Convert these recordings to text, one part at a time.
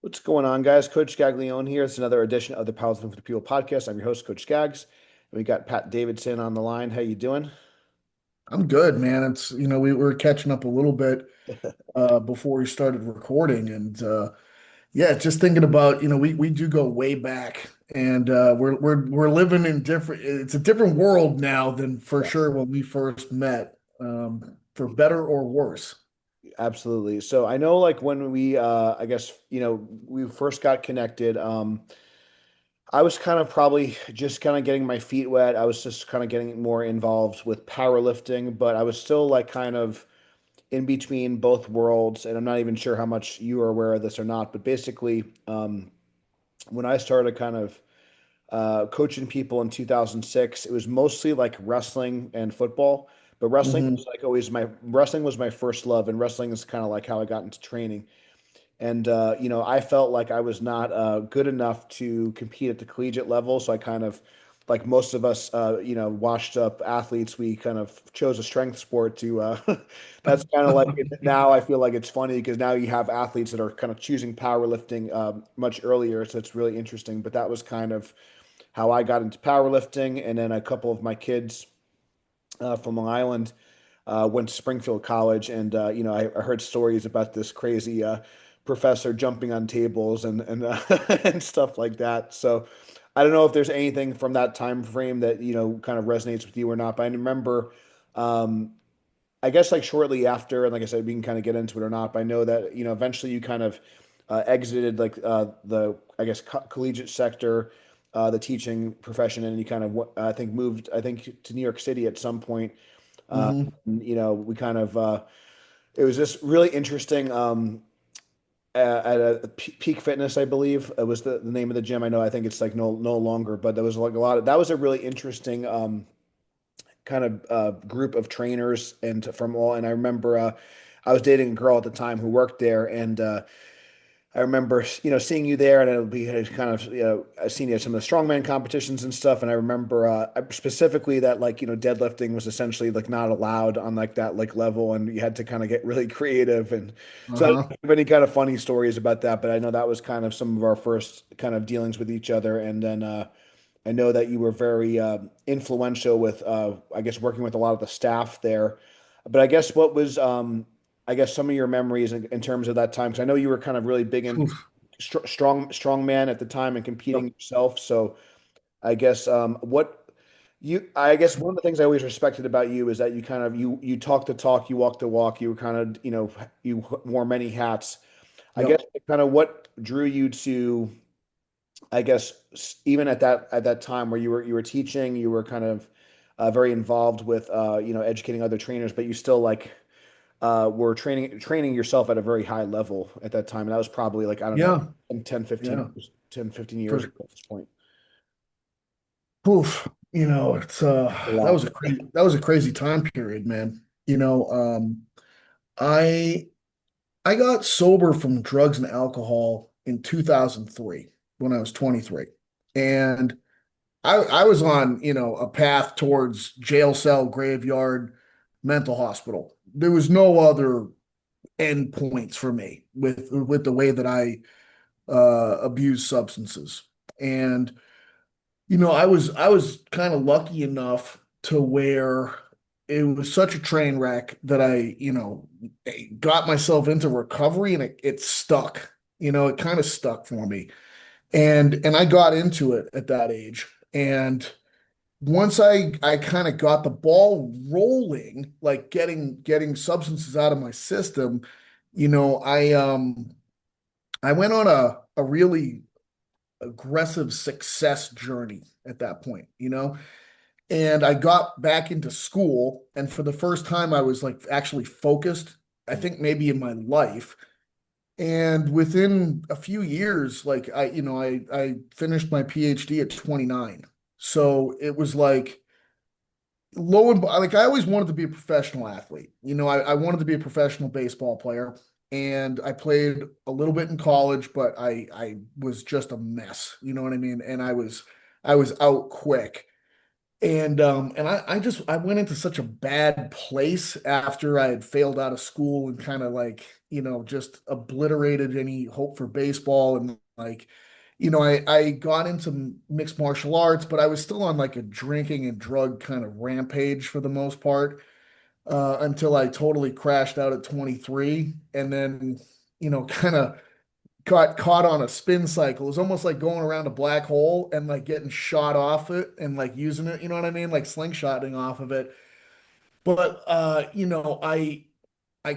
What's going on, guys? Coach Gaglione here. It's another edition of the Powerlifting for the People podcast. I'm your host, Coach Gags, and we got Pat Davidson on the line. How you doing? I'm good, man. We were catching up a little bit before we started recording, and yeah, just thinking about, we do go way back, and we're living in different. It's a different world now than for Yeah, sure when we first met, for better or worse. absolutely. So I know, like when we, I guess we first got connected. I was kind of probably just kind of getting my feet wet. I was just kind of getting more involved with powerlifting, but I was still like kind of in between both worlds, and I'm not even sure how much you are aware of this or not. But basically, when I started kind of coaching people in 2006. It was mostly like wrestling and football, but Hmm. wrestling was my first love, and wrestling is kind of like how I got into training. And I felt like I was not good enough to compete at the collegiate level, so I kind of like most of us, washed up athletes, we kind of chose a strength sport to. That's kind of like it. Now I feel like it's funny because now you have athletes that are kind of choosing powerlifting much earlier, so it's really interesting. But that was kind of how I got into powerlifting, and then a couple of my kids from Long Island went to Springfield College, and I heard stories about this crazy professor jumping on tables and and stuff like that. So I don't know if there's anything from that time frame that kind of resonates with you or not. But I remember, um, I guess like shortly after, and like I said, we can kind of get into it or not. But I know that eventually you kind of exited like the I guess collegiate sector, the teaching profession, and you kind of I think moved to New York City at some point. Uh, Hmm. we kind of it was just really interesting. At a Peak Fitness, I believe it was the name of the gym. I know I think it's like no longer, but there was like a lot of that was a really interesting kind of group of trainers and from all. And I remember I was dating a girl at the time who worked there, and I remember seeing you there, and it'll be kind of I've seen you at some of the strongman competitions and stuff. And I remember specifically that like deadlifting was essentially like not allowed on like that like level, and you had to kind of get really creative. And so I don't Uh-huh. have any kind of funny stories about that, but I know that was kind of some of our first kind of dealings with each other. And then I know that you were very influential with, I guess, working with a lot of the staff there. But I guess what was, I guess, some of your memories in terms of that time? Because I know you were kind of really big in Oof. strong man at the time and competing Yep. yourself. So I guess I guess one of the things I always respected about you is that you kind of you talk the talk, you walk the walk. You were kind of you wore many hats. I guess Yep. kind of what drew you to I guess even at that time where you were teaching, you were kind of very involved with educating other trainers, but you still like were training yourself at a very high level at that time. And that was probably like I don't know, Yeah. 10 15 Yeah. 10 15 years For ago at this point. Oof. It's A lot. that was a crazy time period, man. I I got sober from drugs and alcohol in 2003 when I was 23. And I was on, a path towards jail cell, graveyard, mental hospital. There was no other end points for me with the way that I abused substances. And I was kind of lucky enough to where it was such a train wreck that I got myself into recovery and it stuck. It kind of stuck for me. And I got into it at that age. And once I kind of got the ball rolling, like getting substances out of my system, I went on a really aggressive success journey at that point, and I got back into school, and for the first time, I was like actually focused, I think maybe in my life. And within a few years, like I finished my PhD at 29. So it was like like I always wanted to be a professional athlete. I wanted to be a professional baseball player, and I played a little bit in college, but I was just a mess. You know what I mean? And I was out quick. I went into such a bad place after I had failed out of school and kind of like, just obliterated any hope for baseball. And like, I got into mixed martial arts, but I was still on like a drinking and drug kind of rampage for the most part, until I totally crashed out at 23 and then, kind of got caught on a spin cycle. It was almost like going around a black hole and like getting shot off it and like using it, you know what I mean? Like slingshotting off of it. But I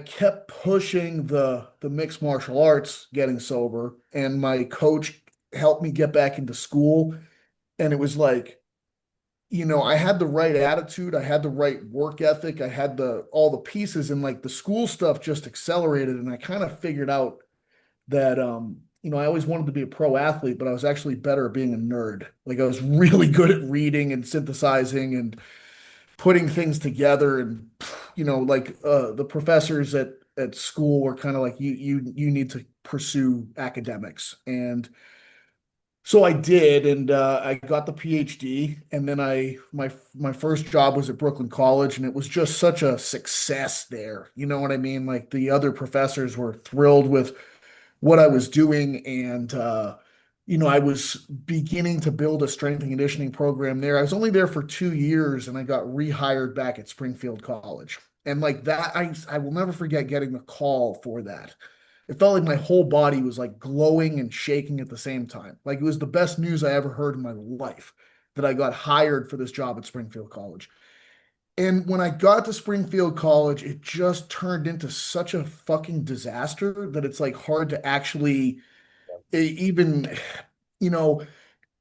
kept pushing the mixed martial arts, getting sober, and my coach helped me get back into school. And it was like, I had the right attitude, I had the right work ethic, I had the all the pieces, and like the school stuff just accelerated, and I kind of figured out that I always wanted to be a pro athlete, but I was actually better at being a nerd. Like I was really good at reading and synthesizing and putting things together. And like the professors at school were kind of like, you need to pursue academics. And so I did, and I got the PhD, and then my first job was at Brooklyn College, and it was just such a success there. You know what I mean? Like the other professors were thrilled with what I was doing. And, I was beginning to build a strength and conditioning program there. I was only there for 2 years and I got rehired back at Springfield College. And like that, I will never forget getting the call for that. It felt like my whole body was like glowing and shaking at the same time. Like it was the best news I ever heard in my life that I got hired for this job at Springfield College. And when I got to Springfield College, it just turned into such a fucking disaster that it's like hard to actually even, you know,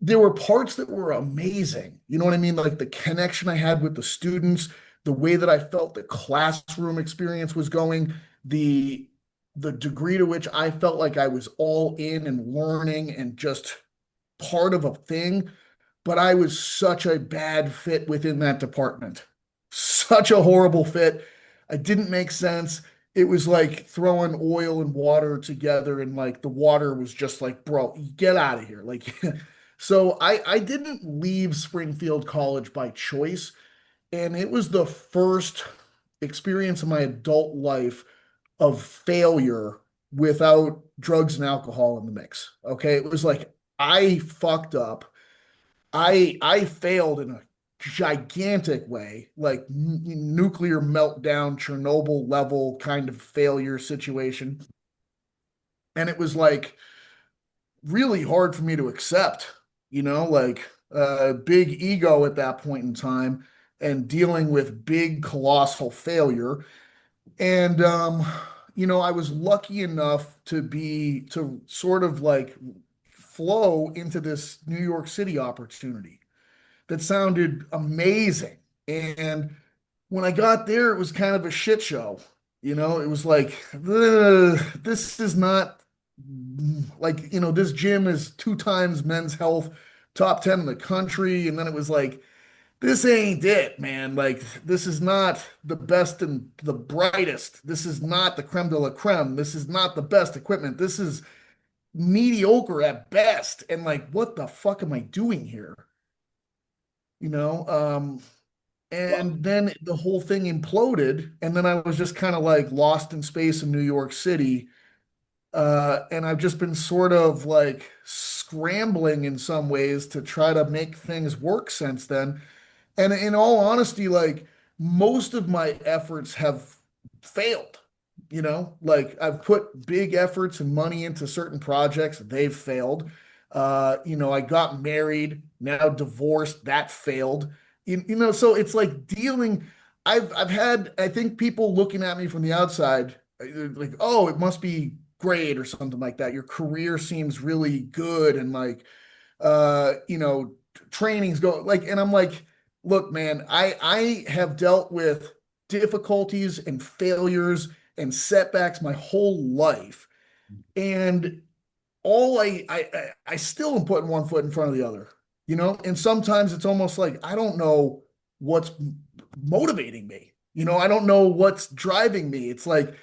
there were parts that were amazing. You know what I mean? Like the connection I had with the students, the way that I felt the classroom experience was going, the the degree to which I felt like I was all in and learning and just part of a thing, but I was such a bad fit within that department. Such a horrible fit. I didn't make sense. It was like throwing oil and water together, and like the water was just like, bro, get out of here. Like, so I didn't leave Springfield College by choice, and it was the first experience in my adult life of failure without drugs and alcohol in the mix. Okay. It was like I fucked up. I failed in a gigantic way, like nuclear meltdown, Chernobyl level kind of failure situation. And it was like really hard for me to accept, like big ego at that point in time and dealing with big colossal failure. And I was lucky enough to sort of like flow into this New York City opportunity that sounded amazing. And when I got there, it was kind of a shit show. It was like, this is not like, this gym is 2 times Men's Health top 10 in the country. And then it was like, this ain't it, man. Like, this is not the best and the brightest. This is not the creme de la creme. This is not the best equipment. This is mediocre at best. And like, what the fuck am I doing here? You know? And then the whole thing imploded. And then I was just kind of like lost in space in New York City. And I've just been sort of like scrambling in some ways to try to make things work since then. And in all honesty, like most of my efforts have failed. Like I've put big efforts and money into certain projects, they've failed. I got married, now divorced, that failed. So it's like dealing. I've had, I think people looking at me from the outside, like, oh, it must be great or something like that. Your career seems really good and like trainings go like, and I'm like, look, man, I have dealt with difficulties and failures and setbacks my whole life. And all I still am putting one foot in front of the other, and sometimes it's almost like I don't know what's motivating me. I don't know what's driving me. It's like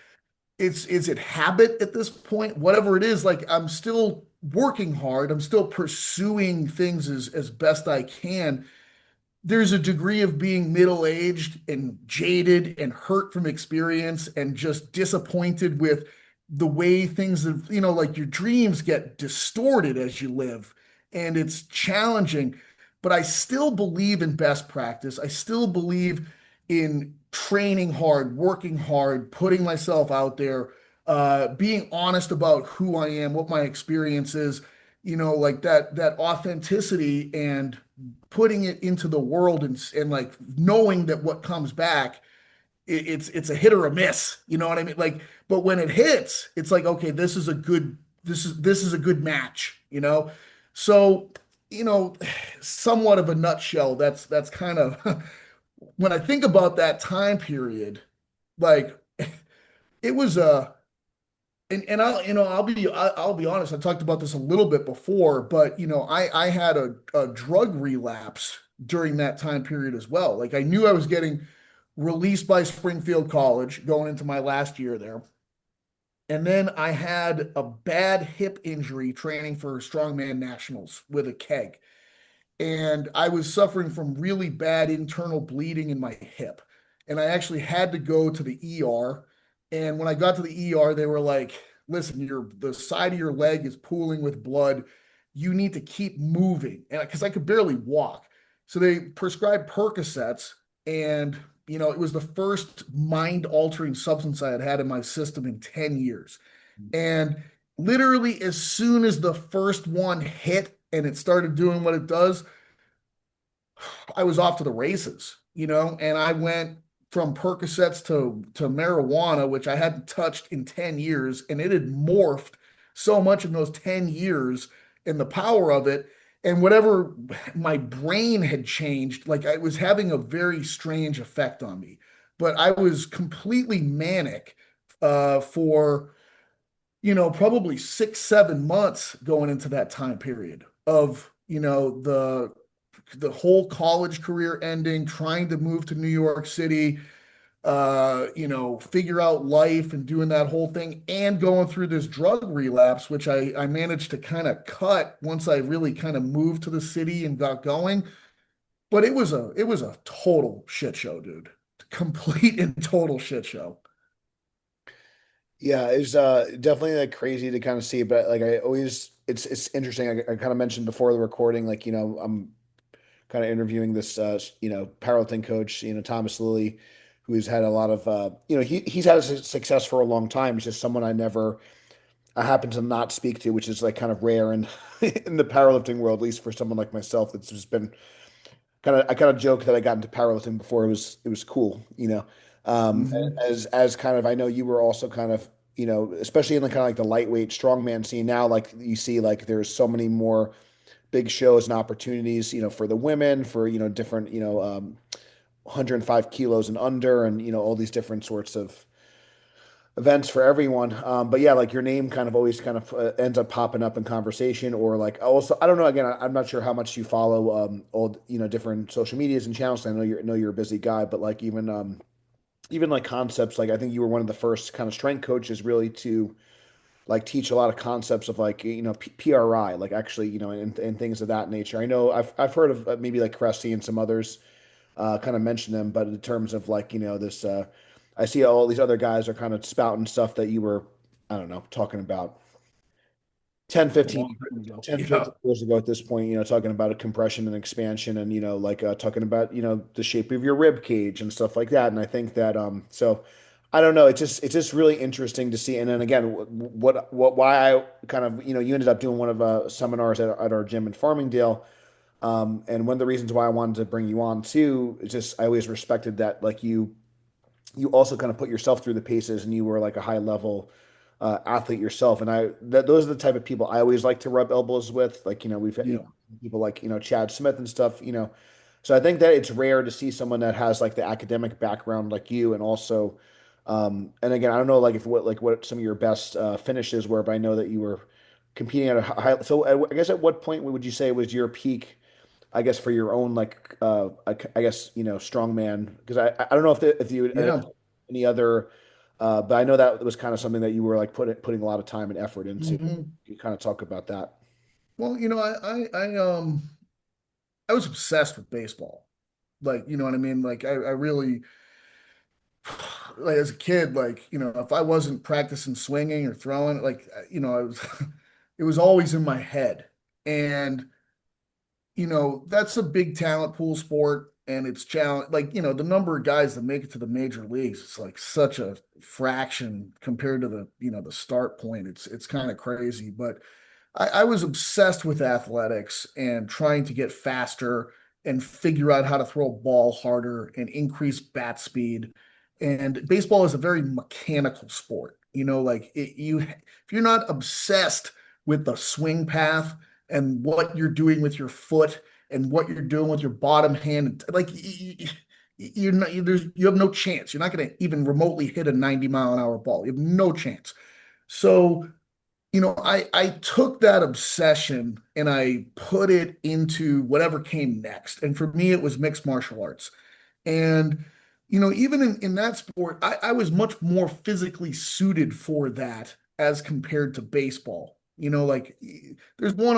is it habit at this point? Whatever it is, like I'm still working hard. I'm still pursuing things as best I can, there's a degree of being middle-aged and jaded and hurt from experience and just disappointed with the way things have, like your dreams get distorted as you live, and it's challenging. But I still believe in best practice. I still believe in training hard, working hard, putting myself out there, being honest about who I am, what my experience is, like that authenticity and putting it into the world and like knowing that what comes back it's a hit or a miss, you know what I mean? Like, but when it hits, it's like, okay, this is a good match, you know? So, you know, somewhat of a nutshell, that's kind of when I think about that time period, like it was a and I'll be honest. I talked about this a little bit before, but I had a drug relapse during that time period as well. Like I knew I was getting released by Springfield College going into my last year there. And then I had a bad hip injury training for strongman nationals with a keg, and I was suffering from really bad internal bleeding in my hip. And I actually had to go to the ER. And when I got to the ER, they were like, listen, the side of your leg is pooling with blood. You need to keep moving. And because I could barely walk. So they prescribed Percocets. And, it was the first mind altering substance I had had in my system in 10 years. And literally, as soon as the first one hit and it started doing what it does, I was off to the races, and I went from Percocets to marijuana, which I hadn't touched in 10 years, and it had morphed so much in those 10 years and the power of it. And whatever my brain had changed, like I was having a very strange effect on me. But I was completely manic for probably 6, 7 months going into that time period of, the whole college career ending, trying to move to New York City, figure out life and doing that whole thing and going through this drug relapse, which I managed to kind of cut once I really kind of moved to the city and got going. But it was a total shit show, dude. Complete and total shit show. Yeah, it's definitely like crazy to kind of see, but like I always, it's interesting. I kind of mentioned before the recording, like I'm kind of interviewing this powerlifting coach, Thomas Lilly, who's had a lot of he's had a success for a long time. It's just someone I happen to not speak to, which is like kind of rare in in the powerlifting world, at least for someone like myself that's just been I kind of joke that I got into powerlifting before it was cool, Hmm. as kind of I know you were also kind of especially in the kind of like the lightweight strongman scene now, like you see like there's so many more big shows and opportunities, for the women, for different 105 kilos and under, and all these different sorts of events for everyone. But yeah, like your name kind of always kind of ends up popping up in conversation, or like also I don't know. Again, I'm not sure how much you follow all different social medias and channels. I know you're a busy guy, but like even like concepts, like I think you were one of the first kind of strength coaches really to like teach a lot of concepts of like PRI, like actually and things of that nature. I know I've heard of maybe like Cressy and some others kind of mention them, but in terms of like this, I see all these other guys are kind of spouting stuff that you were, I don't know, talking about 10, A 15, long time ago. 10, Yeah. 15 years ago at this point, talking about a compression and expansion and, like talking about, the shape of your rib cage and stuff like that. And I think that, so I don't know, it's just really interesting to see. And then again, why I kind of, you ended up doing one of seminars at our gym in Farmingdale. And one of the reasons why I wanted to bring you on too is just, I always respected that, like you also kind of put yourself through the paces and you were like a high level athlete yourself. And those are the type of people I always like to rub elbows with. Like, we've had Yeah. people like, Chad Smith and stuff, so I think that it's rare to see someone that has like the academic background like you. And also, and again, I don't know, like if what some of your best finishes were, but I know that you were competing at a high, so I guess at what point would you say was your peak, I guess, for your own like I guess strongman, because I don't know if you had Yeah. any other but I know that was kind of something that you were like putting a lot of time and effort into. Hmm. You kind of talk about that. Well, I was obsessed with baseball. Like, you know what I mean? Like I really, like as a kid, like, if I wasn't practicing swinging or throwing, like, I was, it was always in my head. And, that's a big talent pool sport. And it's challenge, like, the number of guys that make it to the major leagues is like such a fraction compared to the start point. It's kind of crazy. But I was obsessed with athletics and trying to get faster and figure out how to throw a ball harder and increase bat speed. And baseball is a very mechanical sport. Like if you're not obsessed with the swing path and what you're doing with your foot and what you're doing with your bottom hand, like you're not, you have no chance. You're not going to even remotely hit a 90-mile-an-hour ball. You have no chance. So I took that obsession and I put it into whatever came next. And for me, it was mixed martial arts. And, even in that sport, I was much more physically suited for that as compared to baseball. Like there's one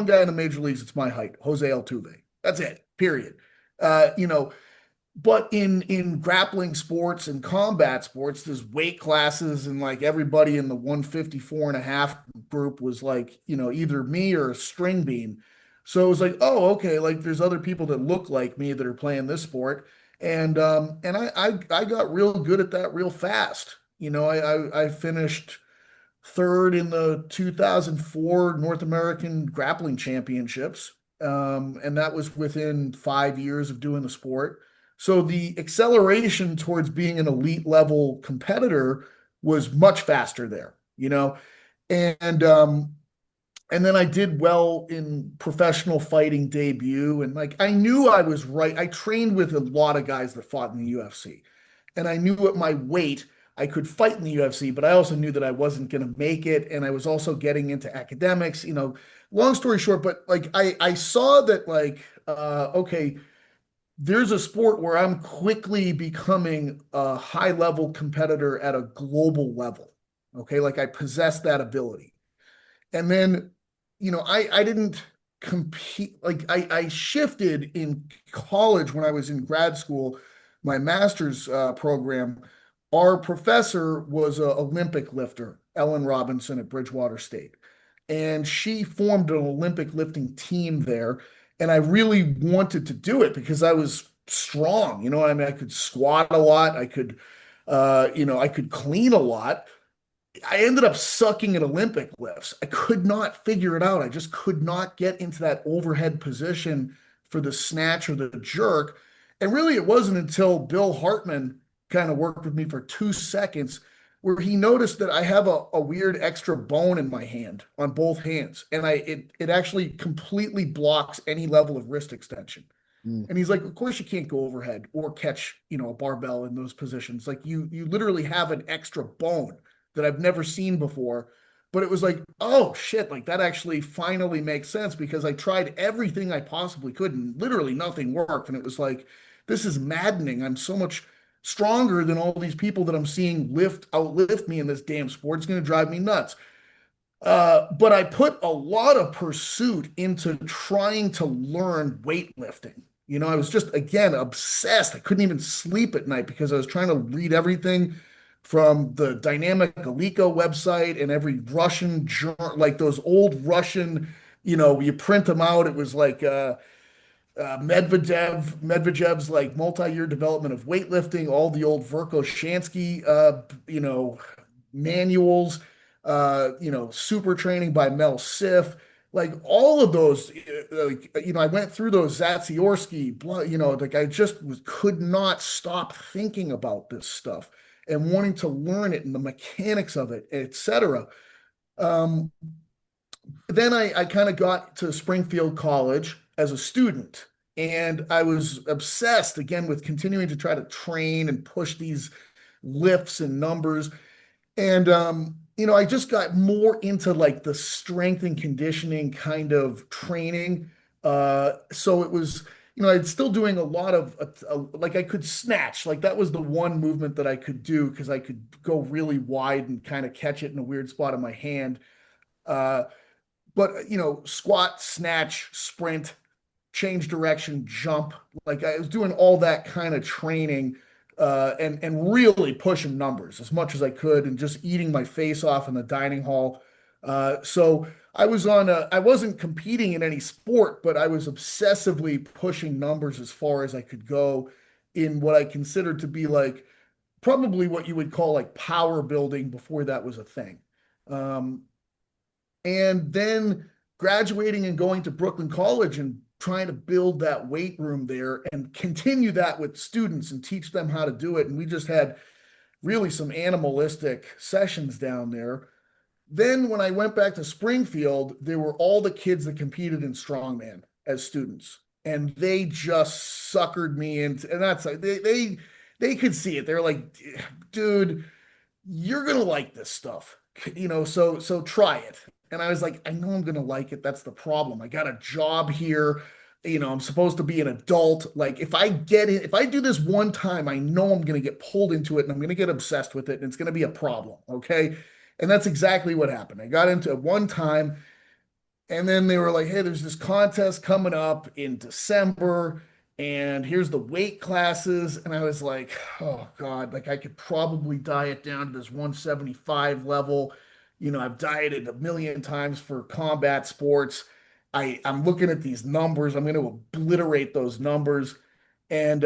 guy in the major leagues that's my height, Jose Altuve. That's it, period. But in grappling sports and combat sports, there's weight classes, and like everybody in the 154.5 group was like, either me or a string bean. So it was like, oh, okay, like there's other people that look like me that are playing this sport. And I got real good at that real fast. I finished third in the 2004 North American Grappling Championships. And that was within 5 years of doing the sport. So the acceleration towards being an elite level competitor was much faster there, and and then I did well in professional fighting debut, and like I knew I was right. I trained with a lot of guys that fought in the UFC, and I knew at my weight I could fight in the UFC, but I also knew that I wasn't going to make it, and I was also getting into academics. Long story short, but like I saw that like okay, there's a sport where I'm quickly becoming a high level competitor at a global level. Okay, like I possess that ability. And then, I didn't compete. Like I shifted in college when I was in grad school, my master's program. Our professor was an Olympic lifter, Ellen Robinson at Bridgewater State. And she formed an Olympic lifting team there. And I really wanted to do it because I was strong. I mean, I could squat a lot. I could clean a lot. I ended up sucking at Olympic lifts. I could not figure it out. I just could not get into that overhead position for the snatch or the jerk. And really, it wasn't until Bill Hartman kind of worked with me for 2 seconds where he noticed that I have a weird extra bone in my hand on both hands. And it actually completely blocks any level of wrist extension. Mm. And he's like, of course you can't go overhead or catch, a barbell in those positions. Like you literally have an extra bone that I've never seen before. But it was like, oh shit, like that actually finally makes sense because I tried everything I possibly could and literally nothing worked. And it was like, this is maddening. I'm so much stronger than all these people that I'm seeing outlift me in this damn sport. It's going to drive me nuts. But I put a lot of pursuit into trying to learn weightlifting. I was just, again, obsessed. I couldn't even sleep at night because I was trying to read everything from the Dynamic Alico website and every Russian, like those old Russian, you print them out. It was like Medvedev's like multi-year development of weightlifting, all the old Verkhoshansky, manuals, super training by Mel Siff, like all of those, like, I went through those Zatsiorsky, like I just could not stop thinking about this stuff and wanting to learn it and the mechanics of it, etc. Um, then I kind of got to Springfield College as a student. And I was obsessed again with continuing to try to train and push these lifts and numbers. And I just got more into like the strength and conditioning kind of training. So it was, I'd still doing a lot of like I could snatch, like that was the one movement that I could do because I could go really wide and kind of catch it in a weird spot in my hand. But squat, snatch, sprint, change direction, jump. Like I was doing all that kind of training, and really pushing numbers as much as I could, and just eating my face off in the dining hall. So I wasn't competing in any sport, but I was obsessively pushing numbers as far as I could go in what I considered to be like probably what you would call like power building before that was a thing. Um, and then graduating and going to Brooklyn College and trying to build that weight room there and continue that with students and teach them how to do it. And we just had really some animalistic sessions down there. Then when I went back to Springfield, there were all the kids that competed in strongman as students, and they just suckered me into. And that's like they could see it. They're like, dude, you're gonna like this stuff, so try it. And I was like, I know I'm gonna like it. That's the problem. I got a job here. I'm supposed to be an adult. Like if I get it, if I do this one time, I know I'm gonna get pulled into it and I'm gonna get obsessed with it and it's gonna be a problem. Okay. And that's exactly what happened. I got into it one time, and then they were like, hey, there's this contest coming up in December, and here's the weight classes. And I was like, oh God, like I could probably diet down to this 175 level. I've dieted a million times for combat sports. I'm looking at these numbers. I'm going to obliterate those numbers. And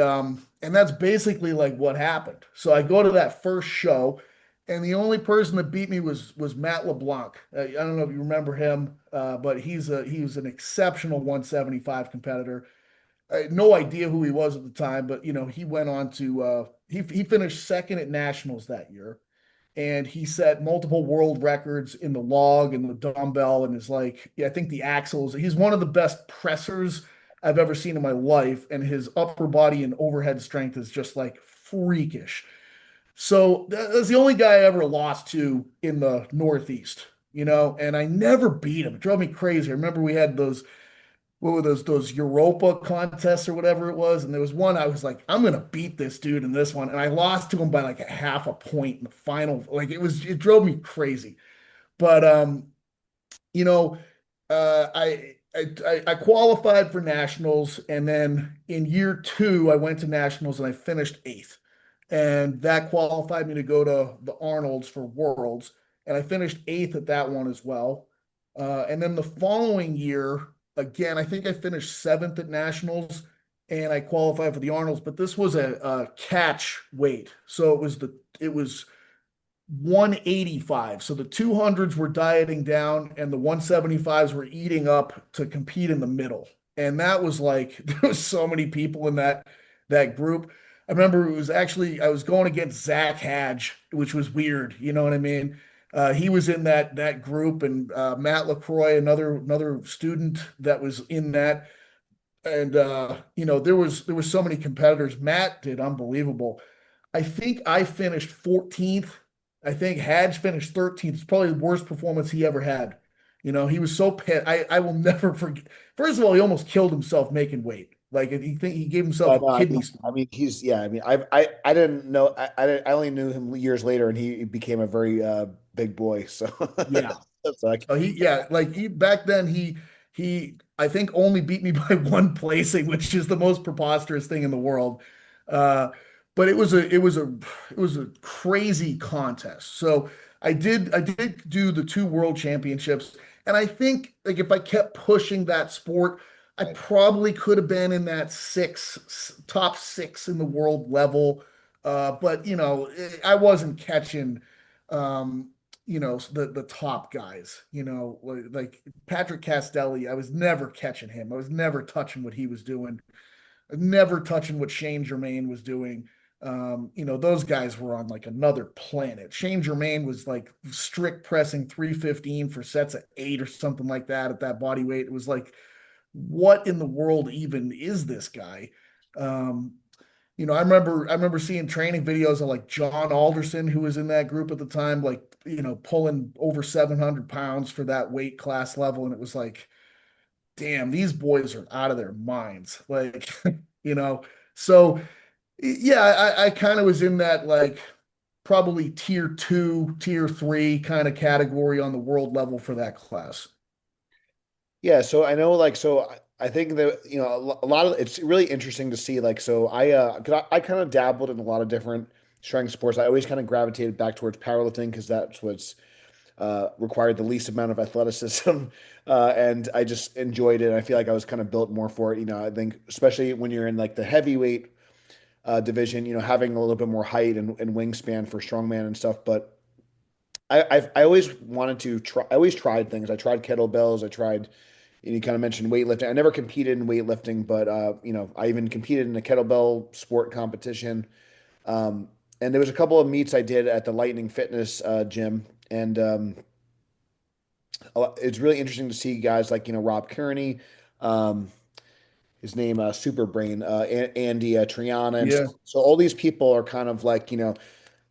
that's basically like what happened. So I go to that first show, and the only person that beat me was Matt LeBlanc. I don't know if you remember him, but he was an exceptional 175 competitor. I had no idea who he was at the time, but he went on to he finished second at nationals that year, and he set multiple world records in the log and the dumbbell, and is like, yeah, I think the axles. He's one of the best pressers I've ever seen in my life, and his upper body and overhead strength is just like freakish. So that's the only guy I ever lost to in the Northeast, and I never beat him. It drove me crazy. I remember we had those, what were those Europa contests or whatever it was, and there was one I was like, I'm gonna beat this dude in this one, and I lost to him by like a half a point in the final. Like it drove me crazy. But you know, I qualified for nationals, and then in year two, I went to nationals and I finished eighth, and that qualified me to go to the Arnold's for Worlds, and I finished eighth at that one as well. And then the following year, again, I think I finished seventh at nationals, and I qualified for the Arnold's, but this was a catch weight, so it was 185. So the 200s were dieting down and the 175s were eating up to compete in the middle. And that was like there was so many people in that group. I remember it was actually I was going against Zach Hadge, which was weird. You know what I mean? He was in that group, and Matt LaCroix, another student that was in that. And there was so many competitors. Matt did unbelievable. I think I finished 14th. I think Hadge finished 13th. It's probably the worst performance he ever had. He was so pissed. I will never forget. First of all, he almost killed himself making weight. Like he gave himself Yeah, a no, kidney stone. I mean, he's yeah. I mean, I didn't know. I only knew him years later, and he became a very big boy. So, Yeah. it's like, Yeah, like he back then he I think only beat me by one placing, which is the most preposterous thing in the world. Uh, but it was a crazy contest. So I did do the two world championships, and I think like if I kept pushing that sport, I right. probably could have been in that top six in the world level. But I wasn't catching. Um, the top guys, like Patrick Castelli. I was never catching him. I was never touching what he was doing. Never touching what Shane Germain was doing. Those guys were on like another planet. Shane Germain was like strict pressing 315 for sets of eight or something like that at that body weight. It was like, what in the world even is this guy? Um, I remember seeing training videos of like John Alderson, who was in that group at the time, like, pulling over 700 pounds for that weight class level. And it was like, damn, these boys are out of their minds. Like, you know, so yeah, I kind of was in that like probably tier two, tier three kind of category on the world level for that class. Yeah. So I know, like, so. I think that, a lot of it's really interesting to see. Like, so 'cause I kind of dabbled in a lot of different strength sports. I always kind of gravitated back towards powerlifting because that's what's required the least amount of athleticism, and I just enjoyed it. I feel like I was kind of built more for it. I think especially when you're in like the heavyweight division, having a little bit more height and wingspan for strongman and stuff. But I always wanted to try. I always tried things. I tried kettlebells. I tried. You kind of mentioned weightlifting. I never competed in weightlifting, but I even competed in a kettlebell sport competition. Um, and there was a couple of meets I did at the Lightning Fitness gym, and it's really interesting to see guys like Rob Kearney, um, his name Super Brain, Andy Triana, and Yeah. so all these people are kind of like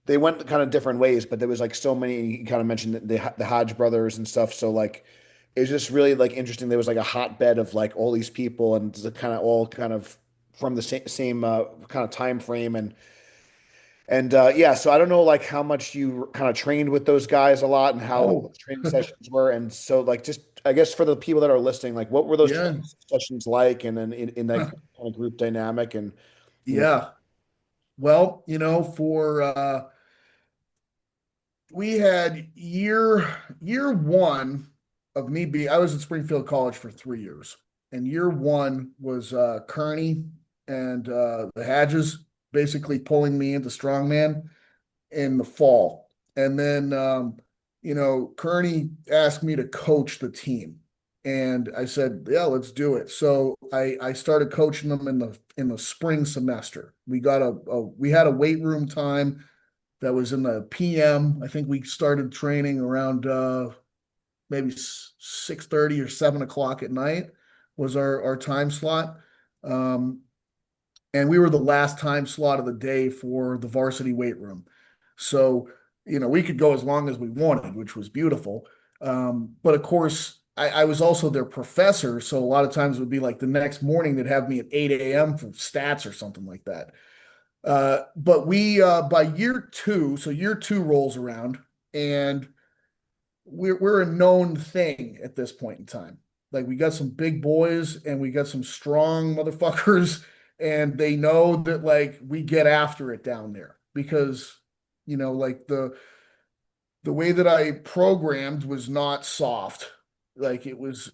they went kind of different ways, but there was like so many. You kind of mentioned the Hodge brothers and stuff. So like it was just really like interesting. There was like a hotbed of like all these people, and the kind of all kind of from the same kind of time frame, and yeah. So I don't know like how much you kind of trained with those guys a lot, and how Oh, those training sessions were, and so like just I guess for the people that are listening, like what were those yeah. training sessions like, and then in that kind of group dynamic, and you know, Yeah. Well, for we had year one of me being I was at Springfield College for 3 years. And year one was Kearney and the Hadges basically pulling me into strongman in the fall. And then Kearney asked me to coach the team. And I said, yeah, let's do it. So I started coaching them in the spring semester. We had a weight room time that was in the PM. I think we started training around maybe 6:30 or 7 o'clock at night was our time slot. Um, and we were the last time slot of the day for the varsity weight room. So, we could go as long as we wanted, which was beautiful. But of course, I was also their professor. So a lot of times it would be like the next morning they'd have me at 8 a.m. for stats or something like that. But we by year two, so year two rolls around, and we're a known thing at this point in time. Like we got some big boys and we got some strong motherfuckers, and they know that like we get after it down there because like the way that I programmed was not soft. Like it was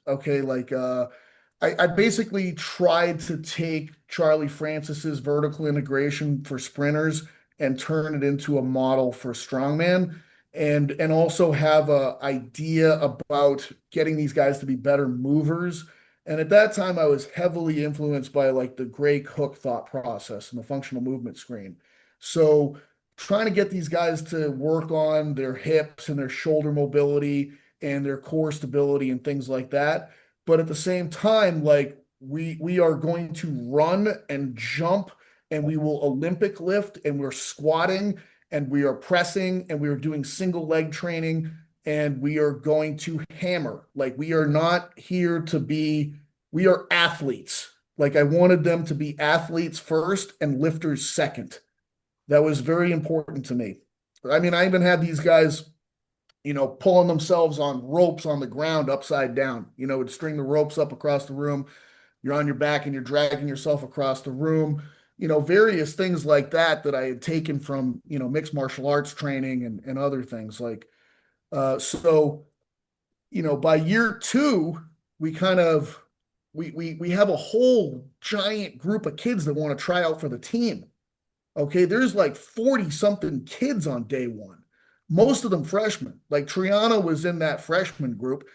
okay. Like I basically tried to take Charlie Francis's vertical integration for sprinters and turn it into a model for strongman, and also have a idea about getting these guys to be better movers. And at that time, I was heavily influenced by like the Gray Cook thought process and the functional movement screen. So trying to get these guys to work on their hips and their shoulder mobility and their core stability and things like that. But at the same time, like we are going to run and jump and we will Olympic lift and we're squatting and we are pressing and we are doing single leg training and we are going to hammer. Like we are not here to be, we are athletes. Like I wanted them to be athletes first and lifters second. That was very important to me. I mean, I even had these guys, pulling themselves on ropes on the ground upside down. Would string the ropes up across the room. You're on your back and you're dragging yourself across the room. Various things like that I had taken from, mixed martial arts training and other things like, so, by year two, we kind of, we have a whole giant group of kids that want to try out for the team. Okay, there's like 40 something kids on day one, most of them freshmen. Like Triana was in that freshman group,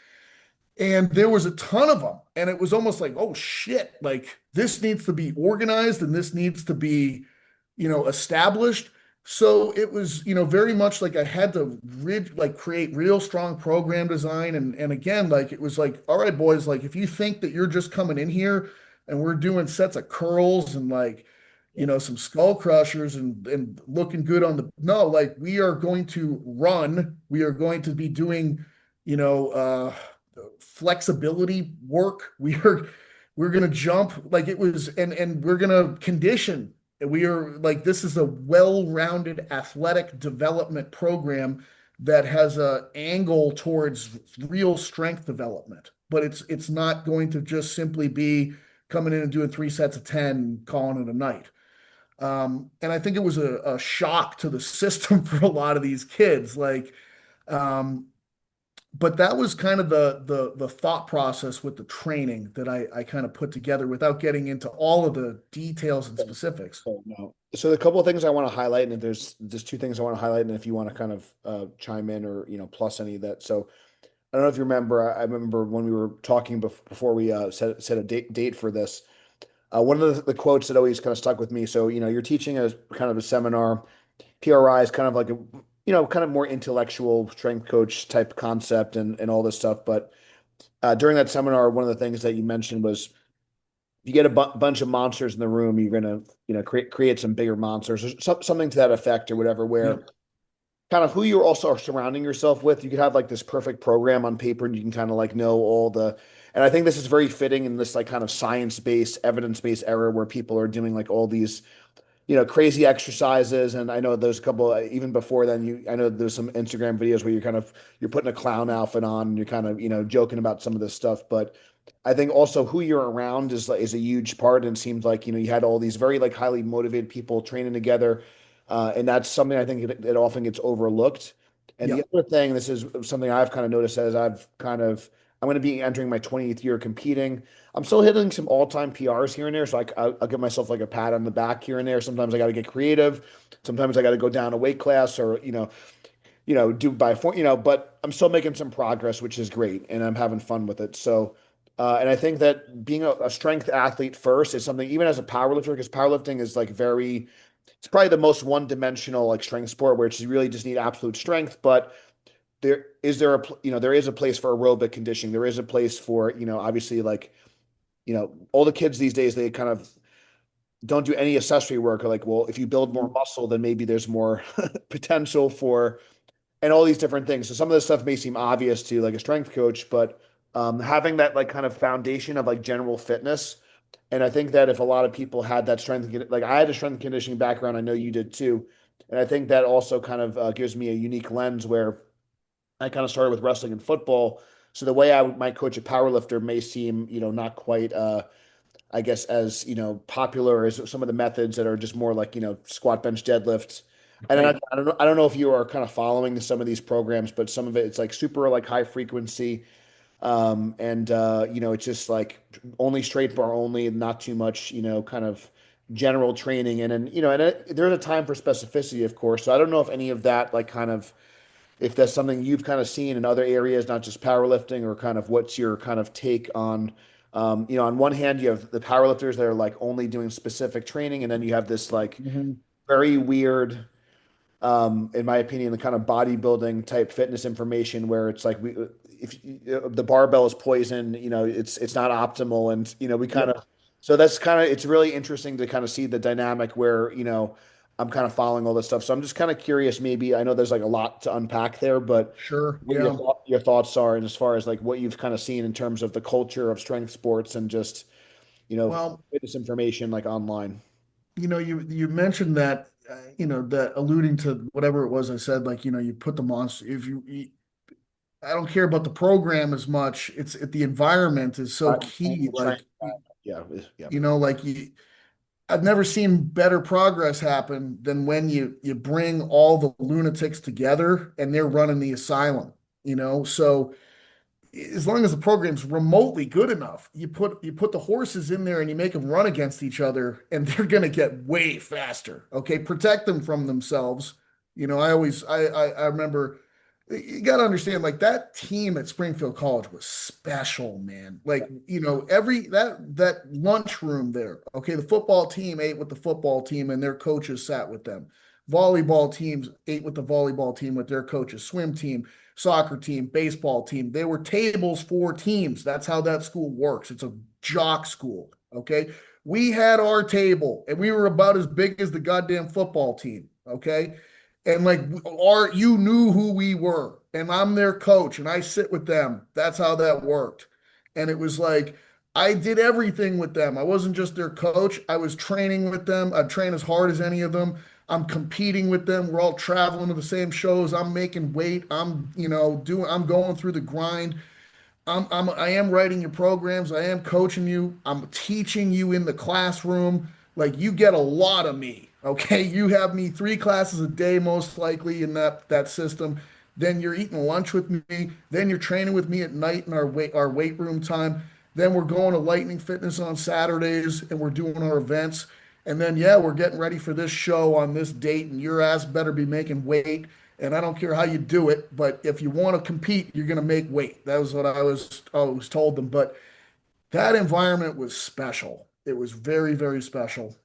and there was a ton of them. And it was almost like, oh shit, like this needs to be organized and this needs to be, established. So it was, very much like I had to like create real strong program design. And again, like it was like, all right, boys, like if you think that you're just coming in here and we're doing sets of curls and like, some skull crushers and looking good on the no, like we are going to run, we are going to be doing, you know, flexibility work. We're gonna jump like it was, and we're gonna condition. And we are like this is a well-rounded athletic development program that has a angle towards real strength development. but it's not going to just simply be coming in and doing 3 sets of 10, calling it a night. And I think it was a shock to the system for a lot of these kids. Um, but that was kind of the thought process with the training that I kind of put together without getting into all of the details and specifics. Oh, no. So the couple of things I want to highlight, and there's two things I want to highlight, and if you want to kind of chime in or plus any of that. So I don't know if you remember. I remember when we were talking before we set a date for this. One of the quotes that always kind of stuck with me. So you're teaching a kind of a seminar. PRI is kind of like a kind of more intellectual strength coach type concept and all this stuff. But during that seminar, one of the things that you mentioned was you get a bunch of monsters in the room, you're gonna create some bigger monsters or something to that effect or whatever. Where Yep. kind of who you also are surrounding yourself with. You could have like this perfect program on paper, and you can kind of like know all the. And I think this is very fitting in this like kind of science-based, evidence-based era where people are doing like all these crazy exercises. And I know there's a couple even before then. I know there's some Instagram videos where you're putting a clown outfit on and you're kind of joking about some of this stuff. But I think also who you're around is a huge part. And it seems like you had all these very like highly motivated people training together, and that's something I think it often gets overlooked. And the Yep. other thing, this is something I've kind of noticed as I'm going to be entering my 20th year competing. I'm still hitting some all-time PRs here and there, so I'll give myself like a pat on the back here and there. Sometimes I got to get creative. Sometimes I got to go down a weight class or do by four. But I'm still making some progress, which is great, and I'm having fun with it. So, and I think that being a strength athlete first is something even as a powerlifter, because powerlifting is like it's probably the most one-dimensional like strength sport where you really just need absolute strength, but there is a place for aerobic conditioning. There is a place for obviously like all the kids these days, they kind of don't do any accessory work. Or like, well, if you build more Mhm. muscle, then maybe there's more potential for, and all these different things. So some of this stuff may seem obvious to like a strength coach, but having that like kind of foundation of like general fitness. And I think that if a lot of people had that like I had a strength and conditioning background, I know you did too. And I think that also kind of gives me a unique lens where I kind of started with wrestling and football. So the way I might coach a powerlifter may seem, not quite I guess, as popular as some of the methods that are just more like squat, bench, deadlift. And then Right. I don't know if you are kind of following some of these programs, but some of it's like super like high frequency, and it's just like only straight bar only, not too much kind of general training, and then there's a time for specificity, of course. So I don't know if any of that like kind of if that's something you've kind of seen in other areas, not just powerlifting, or kind of what's your kind of take on, on one hand, you have the powerlifters that are like only doing specific training, and then you have this like Mhm. very weird, in my opinion, the kind of bodybuilding type fitness information where it's like if the barbell is poison, it's not optimal, and we kind Yep. of so that's kind of it's really interesting to kind of see the dynamic where I'm kind of following all this stuff. So I'm just kind of curious. Maybe I know there's like a lot to unpack there, but Sure. what Yeah. your thoughts are, and as far as like what you've kind of seen in terms of the culture of strength sports and just Well, fitness information like online. you mentioned that, that alluding to whatever it was I said, like, you put the monster, I don't care about the program as much. The environment is so key. Training, Like, yeah, yeah. like I've never seen better progress happen than when you bring all the lunatics together and they're running the asylum, So as long as the program's remotely good enough, you put the horses in there and you make them run against each other, and they're going to get way faster. Okay, protect them from themselves. I remember, you got to understand, like, that team at Springfield College was special, man. Like, every that lunchroom there. Okay, the football team ate with the football team and their coaches sat with them. Volleyball teams ate with the volleyball team with their coaches. Swim team, soccer team, baseball team. They were tables for teams. That's how that school works. It's a jock school. Okay. We had our table and we were about as big as the goddamn football team. Okay. And like you knew who we were. And I'm their coach and I sit with them. That's how that worked. And it was like, I did everything with them. I wasn't just their coach. I was training with them. I'd train as hard as any of them. I'm competing with them. We're all traveling to the same shows. I'm making weight. I'm going through the grind. I am writing your programs. I am coaching you. I'm teaching you in the classroom. Like you get a lot of me. Okay. You have me 3 classes a day, most likely in that system. Then you're eating lunch with me. Then you're training with me at night in our weight room time. Then we're going to Lightning Fitness on Saturdays and we're doing our events. And then yeah, we're getting ready for this show on this date, and your ass better be making weight. And I don't care how you do it, but if you want to compete, you're going to make weight. That was what I was told them. But that environment was special. It was very, very special.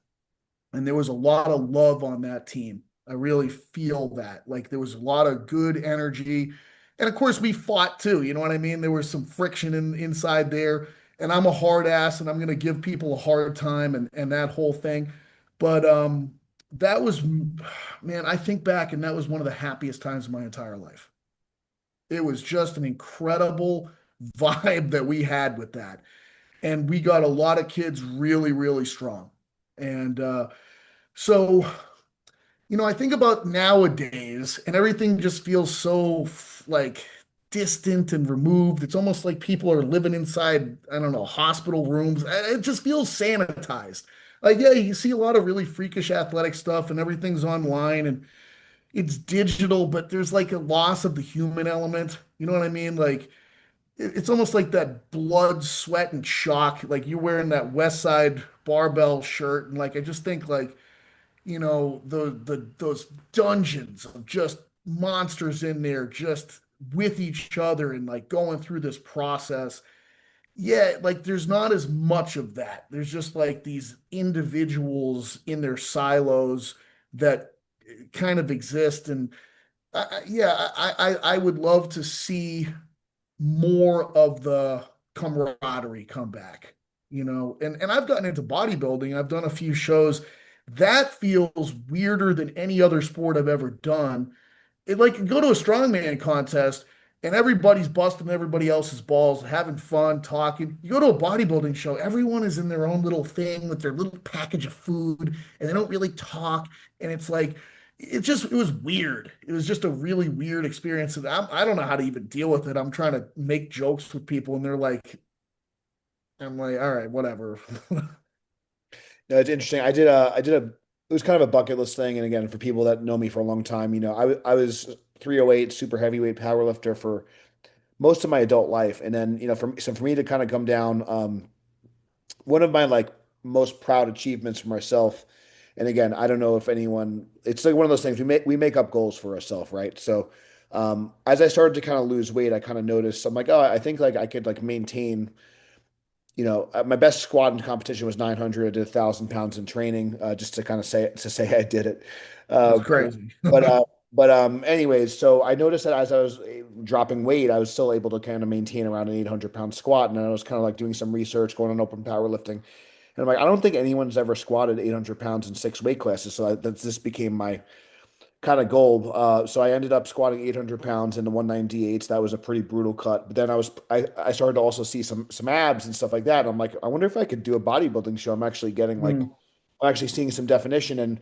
And there was a lot of love on that team. I really feel that. Like there was a lot of good energy. And of course, we fought too. You know what I mean? There was some friction inside there. And I'm a hard ass and I'm going to give people a hard time and that whole thing. But that was, man, I think back and that was one of the happiest times of my entire life. It was just an incredible vibe that we had with that. And we got a lot of kids really, really strong. And so, I think about nowadays and everything just feels so like distant and removed. It's almost like people are living inside, I don't know, hospital rooms. It just feels sanitized. Like, yeah, you see a lot of really freakish athletic stuff and everything's online and it's digital, but there's like a loss of the human element. You know what I mean? Like, it's almost like that blood, sweat, and shock. Like you're wearing that West Side barbell shirt, and like I just think like those dungeons of just monsters in there, just with each other and like going through this process. Yeah, like there's not as much of that. There's just like these individuals in their silos that kind of exist, and yeah, I would love to see more of the camaraderie come back, and I've gotten into bodybuilding. I've done a few shows. That feels weirder than any other sport I've ever done. It like go to a strongman contest and everybody's busting everybody else's balls, having fun, talking. You go to a bodybuilding show, everyone is in their own little thing with their little package of food, and they don't really talk. And it's like, it was weird. It was just a really weird experience. And I don't know how to even deal with it. I'm trying to make jokes with people, and I'm like, all right, whatever. No, it's interesting. It was kind of a bucket list thing. And again, for people that know me for a long time, I was 308 super heavyweight powerlifter for most of my adult life. And then, for me to kind of come down, one of my like most proud achievements for myself. And again, I don't know if anyone, it's like one of those things we make up goals for ourselves, right? So, as I started to kind of lose weight, I kind of noticed I'm like, oh, I think like I could like maintain, my best squat in competition was 900 to 1,000 pounds in training, just to kind of say I did it. That's Uh, crazy. anyways, so I noticed that as I was dropping weight, I was still able to kind of maintain around an 800-pound squat, and I was kind of like doing some research, going on open powerlifting, and I'm like, I don't think anyone's ever squatted 800 pounds in 6 weight classes, so this became my kind of goal. So I ended up squatting 800 pounds in the 198s. That was a pretty brutal cut. But then I started to also see some abs and stuff like that. I'm like, I wonder if I could do a bodybuilding show. Hmm. I'm actually seeing some definition. And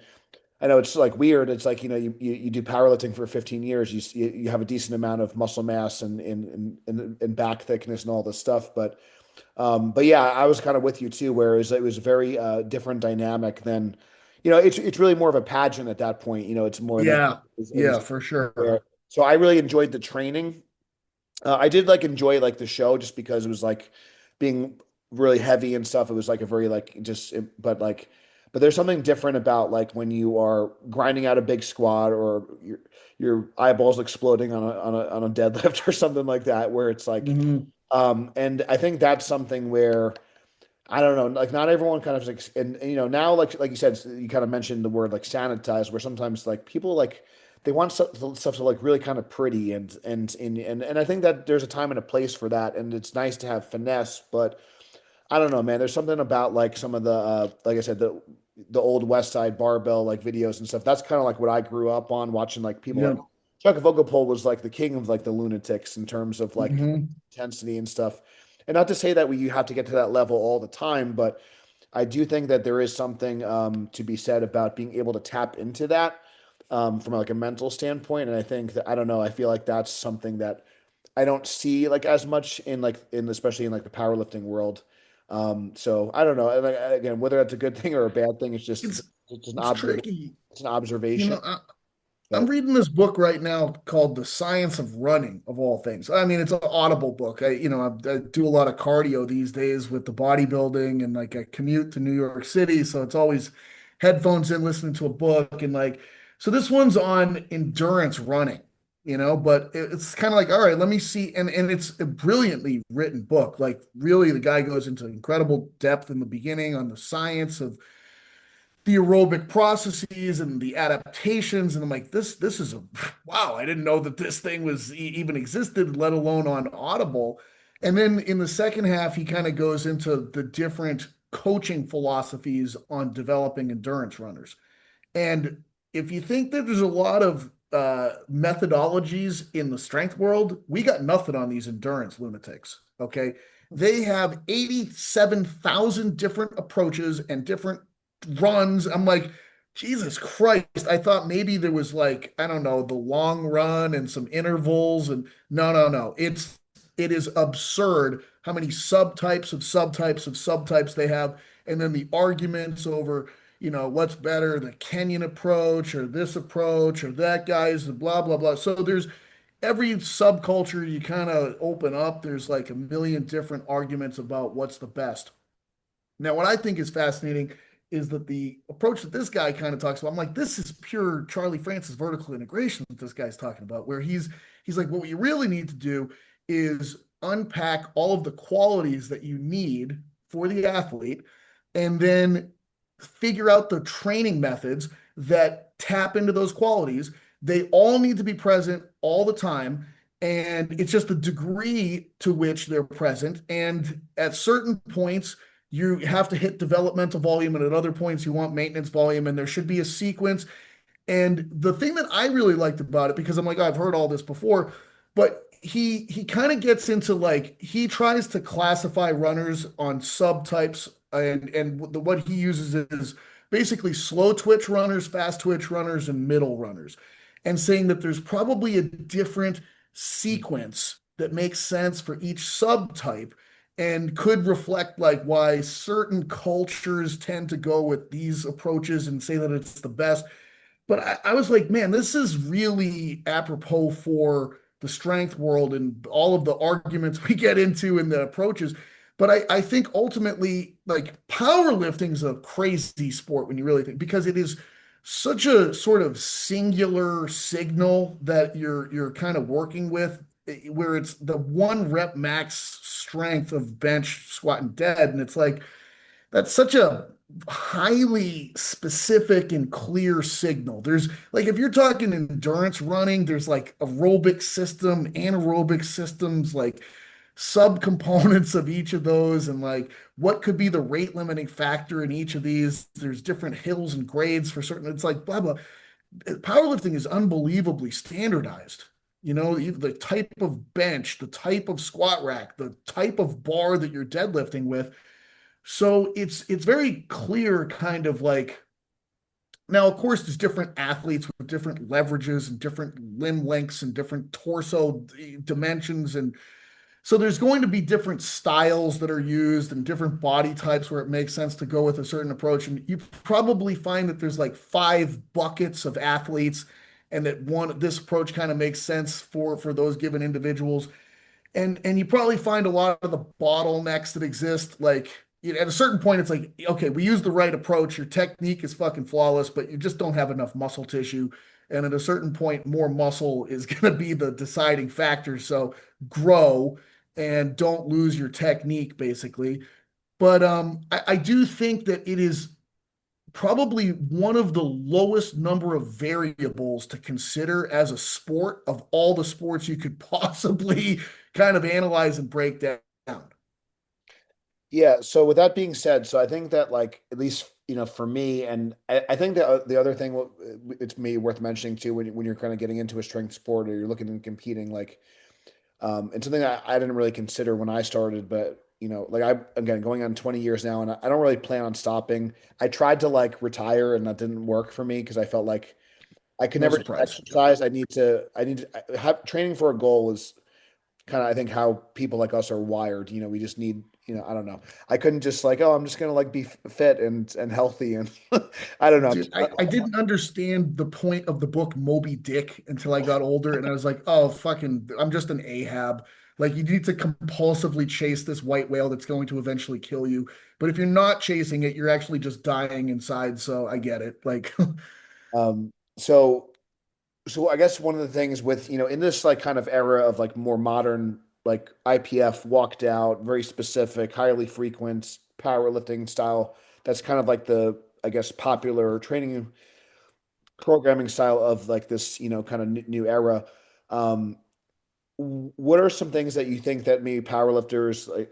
I know it's like weird. It's like, you do powerlifting for 15 years. You have a decent amount of muscle mass and back thickness and all this stuff. But yeah, I was kind of with you too, where it was a very different dynamic than, it's really more of a pageant at that point. It's more than Yeah, it yeah, was for there. sure. So I really enjoyed the training. I did like enjoy like the show just because it was like being really heavy and stuff. It was like a very like but there's something different about like when you are grinding out a big squat or your eyeballs exploding on a deadlift or something like that, where it's like, Hmm. and I think that's something where I don't know, like not everyone kind of like, and now like you said, you kind of mentioned the word like sanitized, where sometimes like people like they want stuff to like really kind of pretty and I think that there's a time and a place for that, and it's nice to have finesse, but I don't know, man. There's something about like some of the like I said, the old West Side barbell like videos and stuff. That's kind of like what I grew up on watching, like people like Yeah. Chuck Vogopol was like the king of like the lunatics in terms of like Hmm. intensity and stuff. And not to say that you have to get to that level all the time, but I do think that there is something to be said about being able to tap into that from like a mental standpoint. And I think that I don't know. I feel like that's something that I don't see like as much in like in especially in like the powerlifting world. So I don't know. And again, whether that's a good thing or a bad thing, It's it's an it's tricky. it's an You observation. know, I'm But reading this book right now called The Science of Running, of all things. I mean, it's an audible book. I do a lot of cardio these days with the bodybuilding, and like I commute to New York City, so it's always headphones in, listening to a book, and like, so this one's on endurance running, but it's kind of like, all right, let me see, and it's a brilliantly written book. Like, really, the guy goes into incredible depth in the beginning on the science of the aerobic processes and the adaptations. And I'm like, this is a wow, I didn't know that this thing was even existed, let alone on Audible. And then in the second half, he kind of goes into the different coaching philosophies on developing endurance runners. And if you think that there's a lot of methodologies in the strength world, we got nothing on these endurance lunatics. Okay. They have 87,000 different approaches and different runs. I'm like, Jesus Christ. I thought maybe there was like, I don't know, the long run and some intervals. And no, no, no. It is absurd how many subtypes of subtypes of subtypes they have. And then the arguments over what's better, the Kenyan approach or this approach or that guy's the blah, blah, blah. So there's every subculture you kind of open up, there's like a million different arguments about what's the best. Now, what I think is fascinating is that the approach that this guy kind of talks about, I'm like, this is pure Charlie Francis vertical integration that this guy's talking about, where he's like, what we really need to do is unpack all of the qualities that you need for the athlete, and then figure out the training methods that tap into those qualities. They all need to be present all the time. And it's just the degree to which they're present. And at certain points, you have to hit developmental volume, and at other points, you want maintenance volume, and there should be a sequence. And the thing that I really liked about it, because I'm like, oh, I've heard all this before, but he kind of gets into like he tries to classify runners on subtypes, and what he uses is basically slow twitch runners, fast twitch runners, and middle runners, and saying that there's probably a different sequence that makes sense for each subtype and could reflect like why certain cultures tend to go with these approaches and say that it's the best. But I was like, man, this is really apropos for the strength world and all of the arguments we get into and the approaches. But I think ultimately, like powerlifting is a crazy sport when you really think, because it is such a sort of singular signal that you're kind of working with, where it's the one rep max strength of bench, squat, and dead. And it's like, that's such a highly specific and clear signal. There's like, if you're talking endurance running, there's like aerobic system, anaerobic systems, like subcomponents of each of those, and like what could be the rate limiting factor in each of these. There's different hills and grades for certain. It's like blah blah. Powerlifting is unbelievably standardized. The type of bench, the type of squat rack, the type of bar that you're deadlifting with. So it's very clear, kind of like, now, of course, there's different athletes with different leverages and different limb lengths and different torso dimensions. And so there's going to be different styles that are used and different body types where it makes sense to go with a certain approach. And you probably find that there's like five buckets of athletes, and that this approach kind of makes sense for those given individuals. And you probably find a lot of the bottlenecks that exist, like, at a certain point it's like, okay, we use the right approach, your technique is fucking flawless, but you just don't have enough muscle tissue. And at a certain point, more muscle is going to be the deciding factor. So grow and don't lose your technique, basically. But I do think that it is probably one of the lowest number of variables to consider as a sport of all the sports you could possibly kind of analyze and break down. yeah, so with that being said, so I think that like at least for me, and I think that the other thing it's maybe worth mentioning too when you're kind of getting into a strength sport or you're looking and competing, like and something that I didn't really consider when I started, but like I again going on 20 years now, and I don't really plan on stopping. I tried to like retire, and that didn't work for me because I felt like I could No never just surprise. exercise. I need to have training for a goal is kind of I think how people like us are wired. We just need, I don't know. I couldn't just like, oh, I'm just gonna like be fit and healthy and I don't know. Dude, I didn't understand the point of the book Moby Dick until I got older, and I was like, oh, fucking, I'm just an Ahab. Like, you need to compulsively chase this white whale that's going to eventually kill you. But if you're not chasing it, you're actually just dying inside. So I get it. Like, Um, so so I guess one of the things with, in this like kind of era of like more modern like IPF walked out, very specific, highly frequent powerlifting style, that's kind of like the, I guess, popular training programming style of like this, kind of new era. Um, what are some things that you think that maybe powerlifters, like,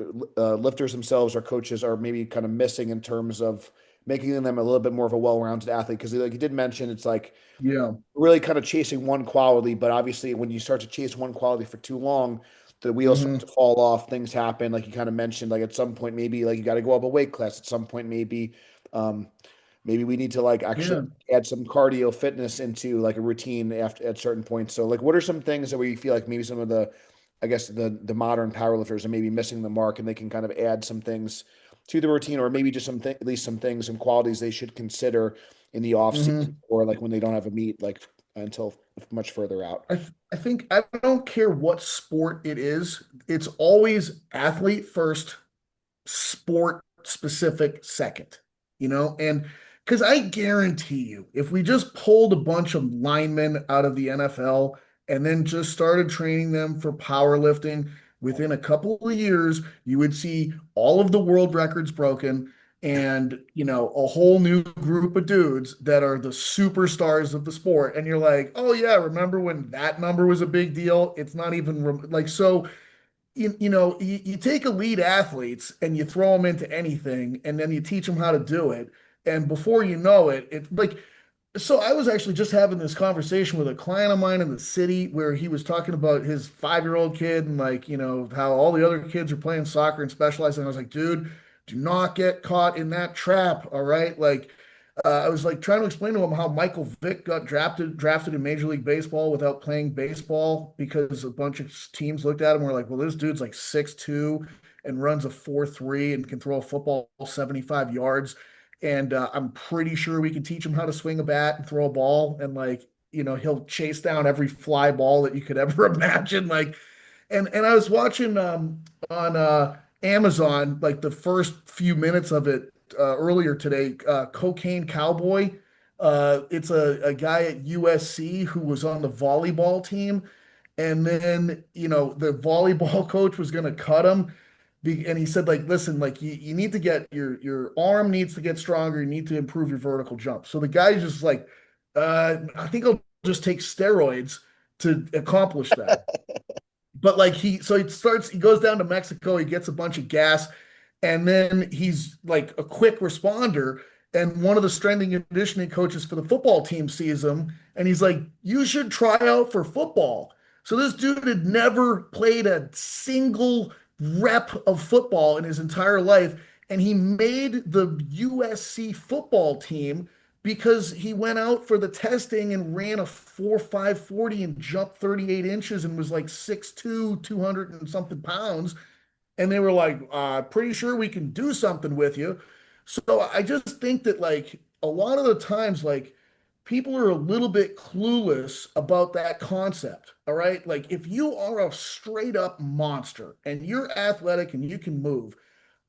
lifters themselves or coaches are maybe kind of missing in terms of making them a little bit more of a well-rounded athlete? Because like you did mention, it's like yeah. really kind of chasing one quality, but obviously when you start to chase one quality for too long, the wheels start to Hmm. fall off, things happen, like you kind of mentioned, like at some point maybe like you got to go up a weight class at some point, um maybe we need to like actually Yeah. add some cardio fitness into like a routine after at certain points. So like what are some things that we feel like maybe some of the, I guess, the modern powerlifters are maybe missing the mark, and they can kind of add some things to the routine, or maybe just at least some things, some qualities they should consider in the off season, Hmm. or like when they don't have a meet like until much further out. I think I don't care what sport it is, it's always athlete first, sport specific second, and because I guarantee you, if we just pulled a bunch of linemen out of the NFL and then just started training them for powerlifting, within a couple of years, you would see all of the world records broken and, a whole new group of dudes that are the superstars of the sport. And you're like, oh, yeah, remember when that number was a big deal? It's not even like so you take elite athletes and you throw them into anything and then you teach them how to do it. And before you know it, it's like, so I was actually just having this conversation with a client of mine in the city where he was talking about his 5-year-old kid and like, how all the other kids are playing soccer and specializing. I was like, dude, do not get caught in that trap. All right. Like, I was like trying to explain to him how Michael Vick got drafted in Major League Baseball without playing baseball because a bunch of teams looked at him and were like, well, this dude's like 6'2" and runs a 4.3 and can throw a football 75 yards. And I'm pretty sure we can teach him how to swing a bat and throw a ball. And like, he'll chase down every fly ball that you could ever imagine. Like, and I was watching on Amazon like the first few minutes of it earlier today. Cocaine Cowboy. It's a guy at USC who was on the volleyball team, and then the volleyball coach was going to cut him, and he said like, listen, like you need to get your arm needs to get stronger. You need to improve your vertical jump. So the guy's just like, I think I'll just take steroids to accomplish that. But like he goes down to Mexico, he gets a bunch of gas, and then he's like a quick responder. And one of the strength and conditioning coaches for the football team sees him and he's like, you should try out for football. So this dude had never played a single rep of football in his entire life. And he made the USC football team because he went out for the testing and ran a 4.5 40 and jumped 38 inches and was like 6'2", 200 and something pounds. And they were like, pretty sure we can do something with you. So I just think that like a lot of the times, like people are a little bit clueless about that concept. All right. Like if you are a straight up monster and you're athletic and you can move,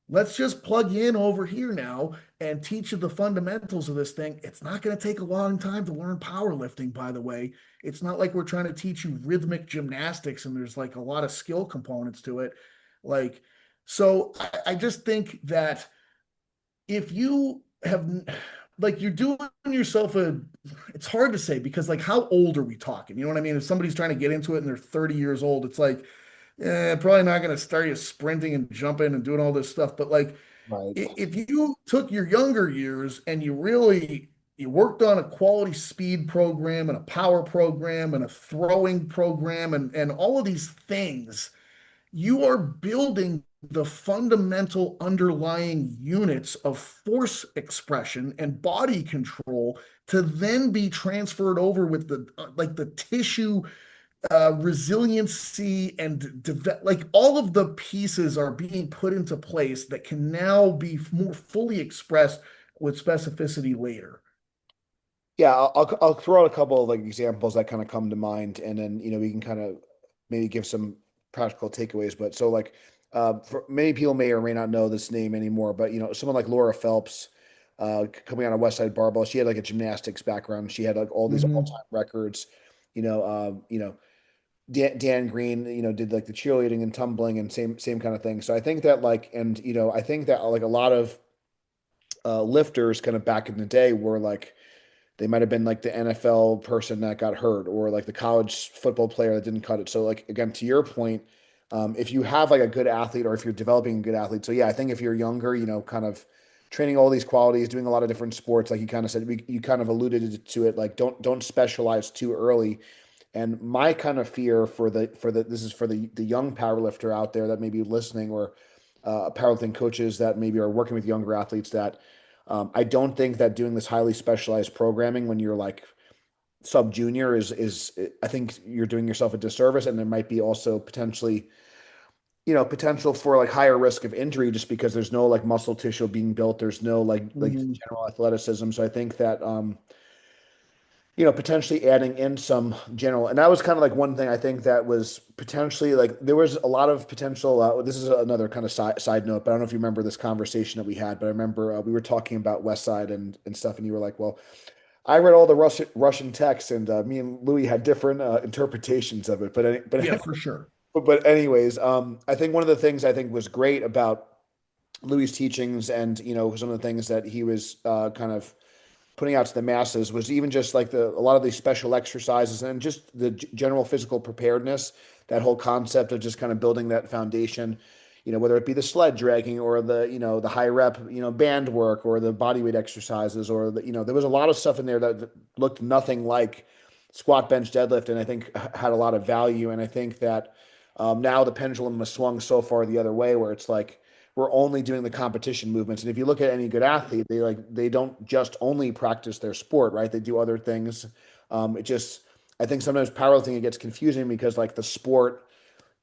let's just plug you in over here now and teach you the fundamentals of this thing. It's not going to take a long time to learn powerlifting, by the way. It's not like we're trying to teach you rhythmic gymnastics and there's like a lot of skill components to it. Like, so I just think that if you have, like, you're doing yourself it's hard to say because, like, how old are we talking? You know what I mean? If somebody's trying to get into it and they're 30 years old, it's like, probably not going to start you sprinting and jumping and doing all this stuff. But like, Right. if you took your younger years and you worked on a quality speed program and a power program and a throwing program and all of these things, you are building the fundamental underlying units of force expression and body control to then be transferred over with the like the tissue resiliency and like all of the pieces are being put into place that can now be more fully expressed with specificity later. Yeah, I'll throw out a couple of like examples that kind of come to mind, and then we can kind of maybe give some practical takeaways. But so like, for many people may or may not know this name anymore, but someone like Laura Phelps, coming out of West Side Barbell, she had like a gymnastics background. She had like all these Hmm. all-time records. Dan Green, did like the cheerleading and tumbling and same kind of thing. So I think that like, and I think that like a lot of lifters kind of back in the day were like they might have been like the NFL person that got hurt or like the college football player that didn't cut it. So like again, to your point, if you have like a good athlete or if you're developing a good athlete, so yeah, I think if you're younger, kind of training all these qualities, doing a lot of different sports, like you kind of said, you kind of alluded to it, like don't specialize too early. And my kind of fear for the this is for the young powerlifter out there that may be listening or powerlifting coaches that maybe are working with younger athletes that I don't think that doing this highly specialized programming when you're like sub junior is I think you're doing yourself a disservice, and there might be also potentially potential for like higher risk of injury just because there's no like muscle tissue being built, there's no like Hmm. general athleticism. So I think that potentially adding in some general, and that was kind of like one thing I think that was potentially like there was a lot of potential. This is another kind of side note, but I don't know if you remember this conversation that we had, but I remember we were talking about West Side and stuff, and you were like, well, I read all the Russian texts, and me and Louis had different interpretations of it. Yeah, for sure. But anyways, I think one of the things I think was great about Louis' teachings, and some of the things that he was kind of putting out to the masses was even just like a lot of these special exercises and just the general physical preparedness, that whole concept of just kind of building that foundation, whether it be the sled dragging or the high rep, band work or the body weight exercises or there was a lot of stuff in there that looked nothing like squat, bench, deadlift, and I think had a lot of value. And I think that now the pendulum has swung so far the other way where it's like we're only doing the competition movements. And if you look at any good athlete, they don't just only practice their sport, right? They do other things. It just I think sometimes powerlifting it gets confusing because like the sport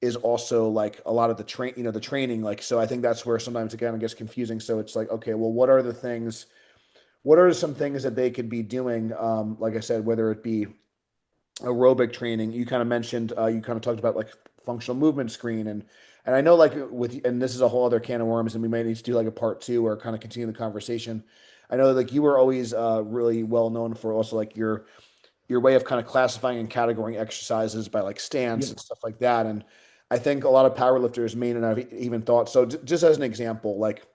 is also like a lot of the training. Like so I think that's where sometimes it kind of gets confusing. So it's like, okay, well, what are some things that they could be doing? Like I said, whether it be aerobic training. You kind of mentioned you kind of talked about like functional movement screen and I know like with and this is a whole other can of worms and we might need to do like a part two or kind of continue the conversation. I know like you were always really well known for also like your way of kind of classifying and categorizing exercises by like stance Yeah. and stuff like that. And I think a lot of powerlifters may not have even thought. So just as an example, like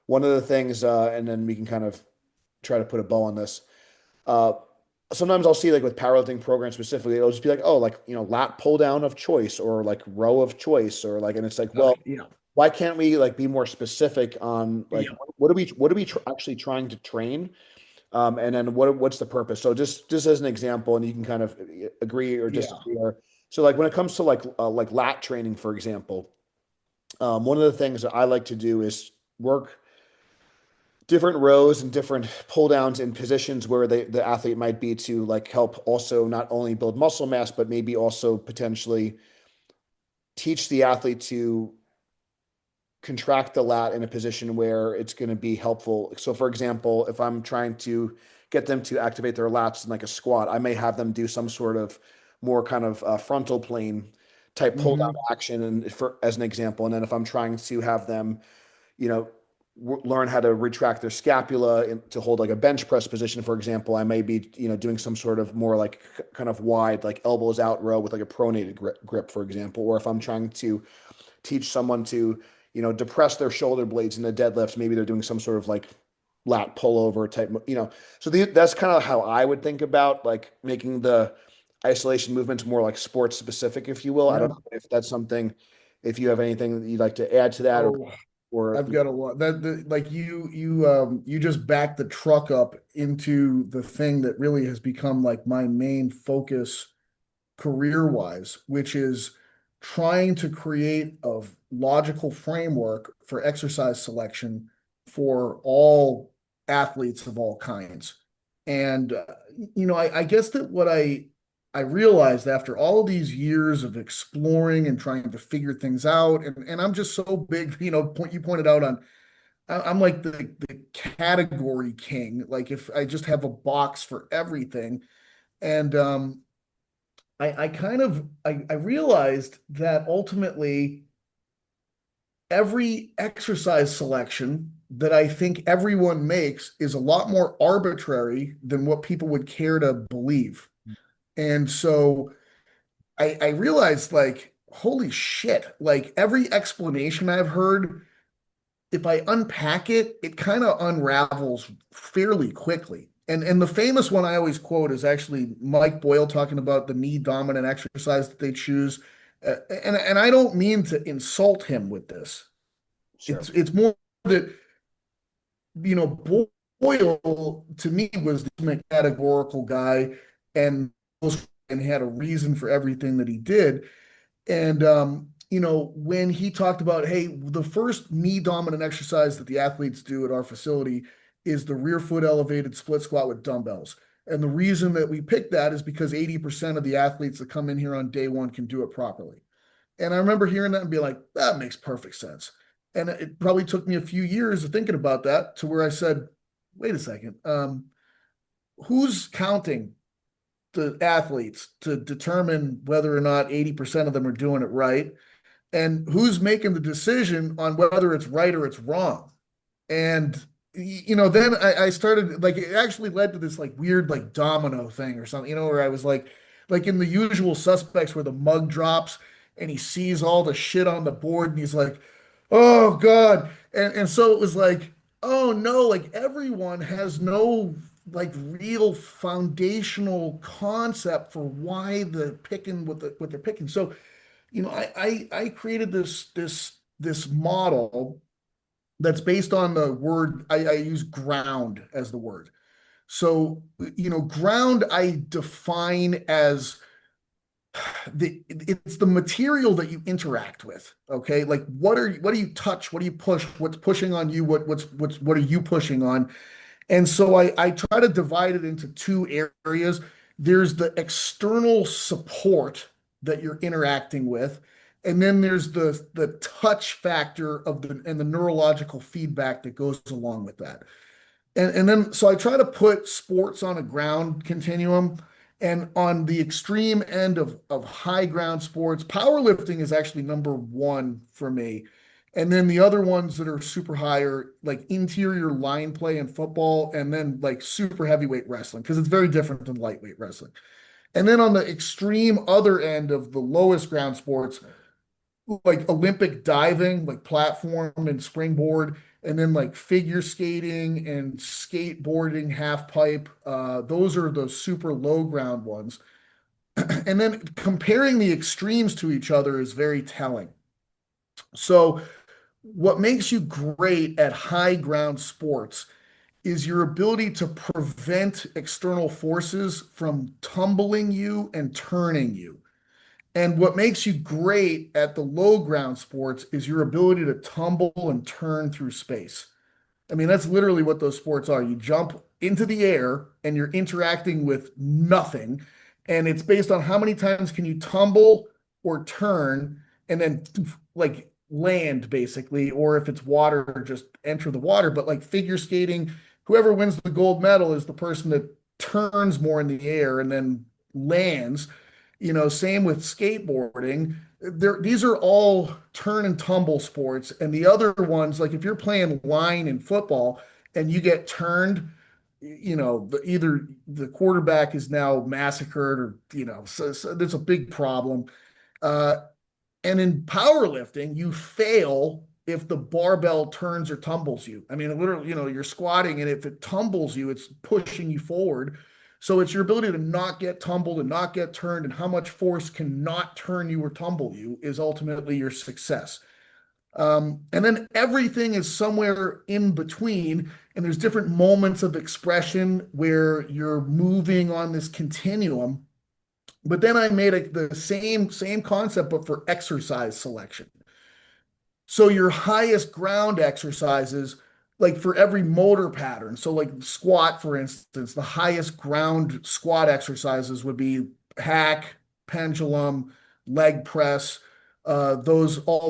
one of the things, and then we can kind of try to put a bow on this. Uh, Sometimes I'll see like with powerlifting programs specifically, it'll just be like, oh, like lat pull down of choice or like row of choice or like, and it's like, well, Yeah. why can't we like be more specific on like Yeah. what are we actually trying to train? And then what's the purpose? So just as an example, and you can kind of agree or Yeah. disagree. Or so like when it comes to like lat training, for example, one of the things that I like to do is work different rows and different pull downs in positions where the athlete might be to like help also not only build muscle mass, but maybe also potentially teach the athlete to contract the lat in a position where it's going to be helpful. So, for example, if I'm trying to get them to activate their lats in like a squat, I may have them do some sort of more kind of frontal plane type pull down Hmm. action, and for as an example. And then if I'm trying to have them you know, learn how to retract their scapula to hold like a bench press position, for example, I may be, doing some sort of more like kind of wide, like elbows out row with like a pronated grip, for example. Or if I'm trying to teach someone to, depress their shoulder blades in the deadlifts, maybe they're doing some sort of like lat pullover type, So that's kind of how I would think about like making the isolation movements more like sports specific, if you will. I don't Yeah. know if that's something, if you have anything that you'd like to add to that Oh, or I've got a lot like you just backed the truck up into the thing that really has become like my main focus career wise, which is trying to create a logical framework for exercise selection for all athletes of all kinds. And I guess that what I realized after all of these years of exploring and trying to figure things out, and I'm just so big, you pointed out on, I'm like the category king. Like if I just have a box for everything. And I kind of I realized that ultimately every exercise selection that I think everyone makes is a lot more arbitrary than what people would care to believe. And so I realized like, holy shit, like every explanation I've heard, if I unpack it, it kind of unravels fairly quickly. And the famous one I always quote is actually Mike Boyle talking about the knee dominant exercise that they choose. And I don't mean to insult him with this. Sure. It's more that, Boyle to me was the categorical guy and and had a reason for everything that he did. And when he talked about, hey, the first knee dominant exercise that the athletes do at our facility is the rear foot elevated split squat with dumbbells. And the reason that we picked that is because 80% of the athletes that come in here on day one can do it properly. And I remember hearing that and be like, that makes perfect sense. And it probably took me a few years of thinking about that to where I said, wait a second, who's counting the athletes to determine whether or not 80% of them are doing it right? And who's making the decision on whether it's right or it's wrong? And then I started like it actually led to this like weird like domino thing or something, where I was like in the usual suspects where the mug drops and he sees all the shit on the board and he's like, oh God. And so it was like, oh no, like everyone has no like real foundational concept for why the picking what they're picking. So, I created this model that's based on the word. I use ground as the word. So, ground I define as it's the material that you interact with. Okay, like what do you touch? What do you push? What's pushing on you? What are you pushing on? And so I try to divide it into two areas. There's the external support that you're interacting with, and then there's the touch factor of the neurological feedback that goes along with that. And then so I try to put sports on a ground continuum. And on the extreme end of high ground sports, powerlifting is actually number one for me. And then the other ones that are super high are like interior line play in football, and then like super heavyweight wrestling, because it's very different than lightweight wrestling. And then on the extreme other end of the lowest ground sports, like Olympic diving, like platform and springboard, and then like figure skating and skateboarding, half pipe. Those are the super low ground ones. And then comparing the extremes to each other is very telling. So, what makes you great at high ground sports is your ability to prevent external forces from tumbling you and turning you. And what makes you great at the low ground sports is your ability to tumble and turn through space. I mean, that's literally what those sports are. You jump into the air and you're interacting with nothing. And it's based on how many times can you tumble or turn and then like land basically, or if it's water, just enter the water. But like figure skating, whoever wins the gold medal is the person that turns more in the air and then lands. Same with skateboarding. These are all turn and tumble sports. And the other ones, like if you're playing line in football and you get turned, either the quarterback is now massacred or, so there's a big problem. Uh, and in powerlifting, you fail if the barbell turns or tumbles you. I mean, literally, you're squatting and if it tumbles you, it's pushing you forward. So it's your ability to not get tumbled and not get turned, and how much force can not turn you or tumble you is ultimately your success. And then everything is somewhere in between, and there's different moments of expression where you're moving on this continuum. But then I made the same concept, but for exercise selection. So your highest ground exercises, like for every motor pattern. So like squat, for instance, the highest ground squat exercises would be hack, pendulum, leg press, all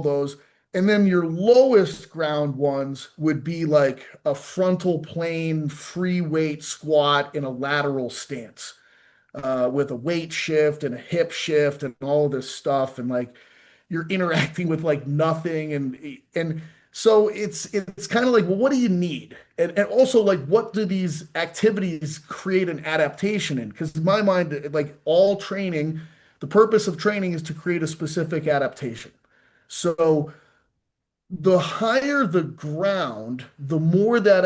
those. And then your lowest ground ones would be like a frontal plane free weight squat in a lateral stance, with a weight shift and a hip shift and all this stuff. And like you're interacting with like nothing. And so it's kind of like, well, what do you need? And also like what do these activities create an adaptation in? Because in my mind, like all training, the purpose of training is to create a specific adaptation. So the higher the ground, the more that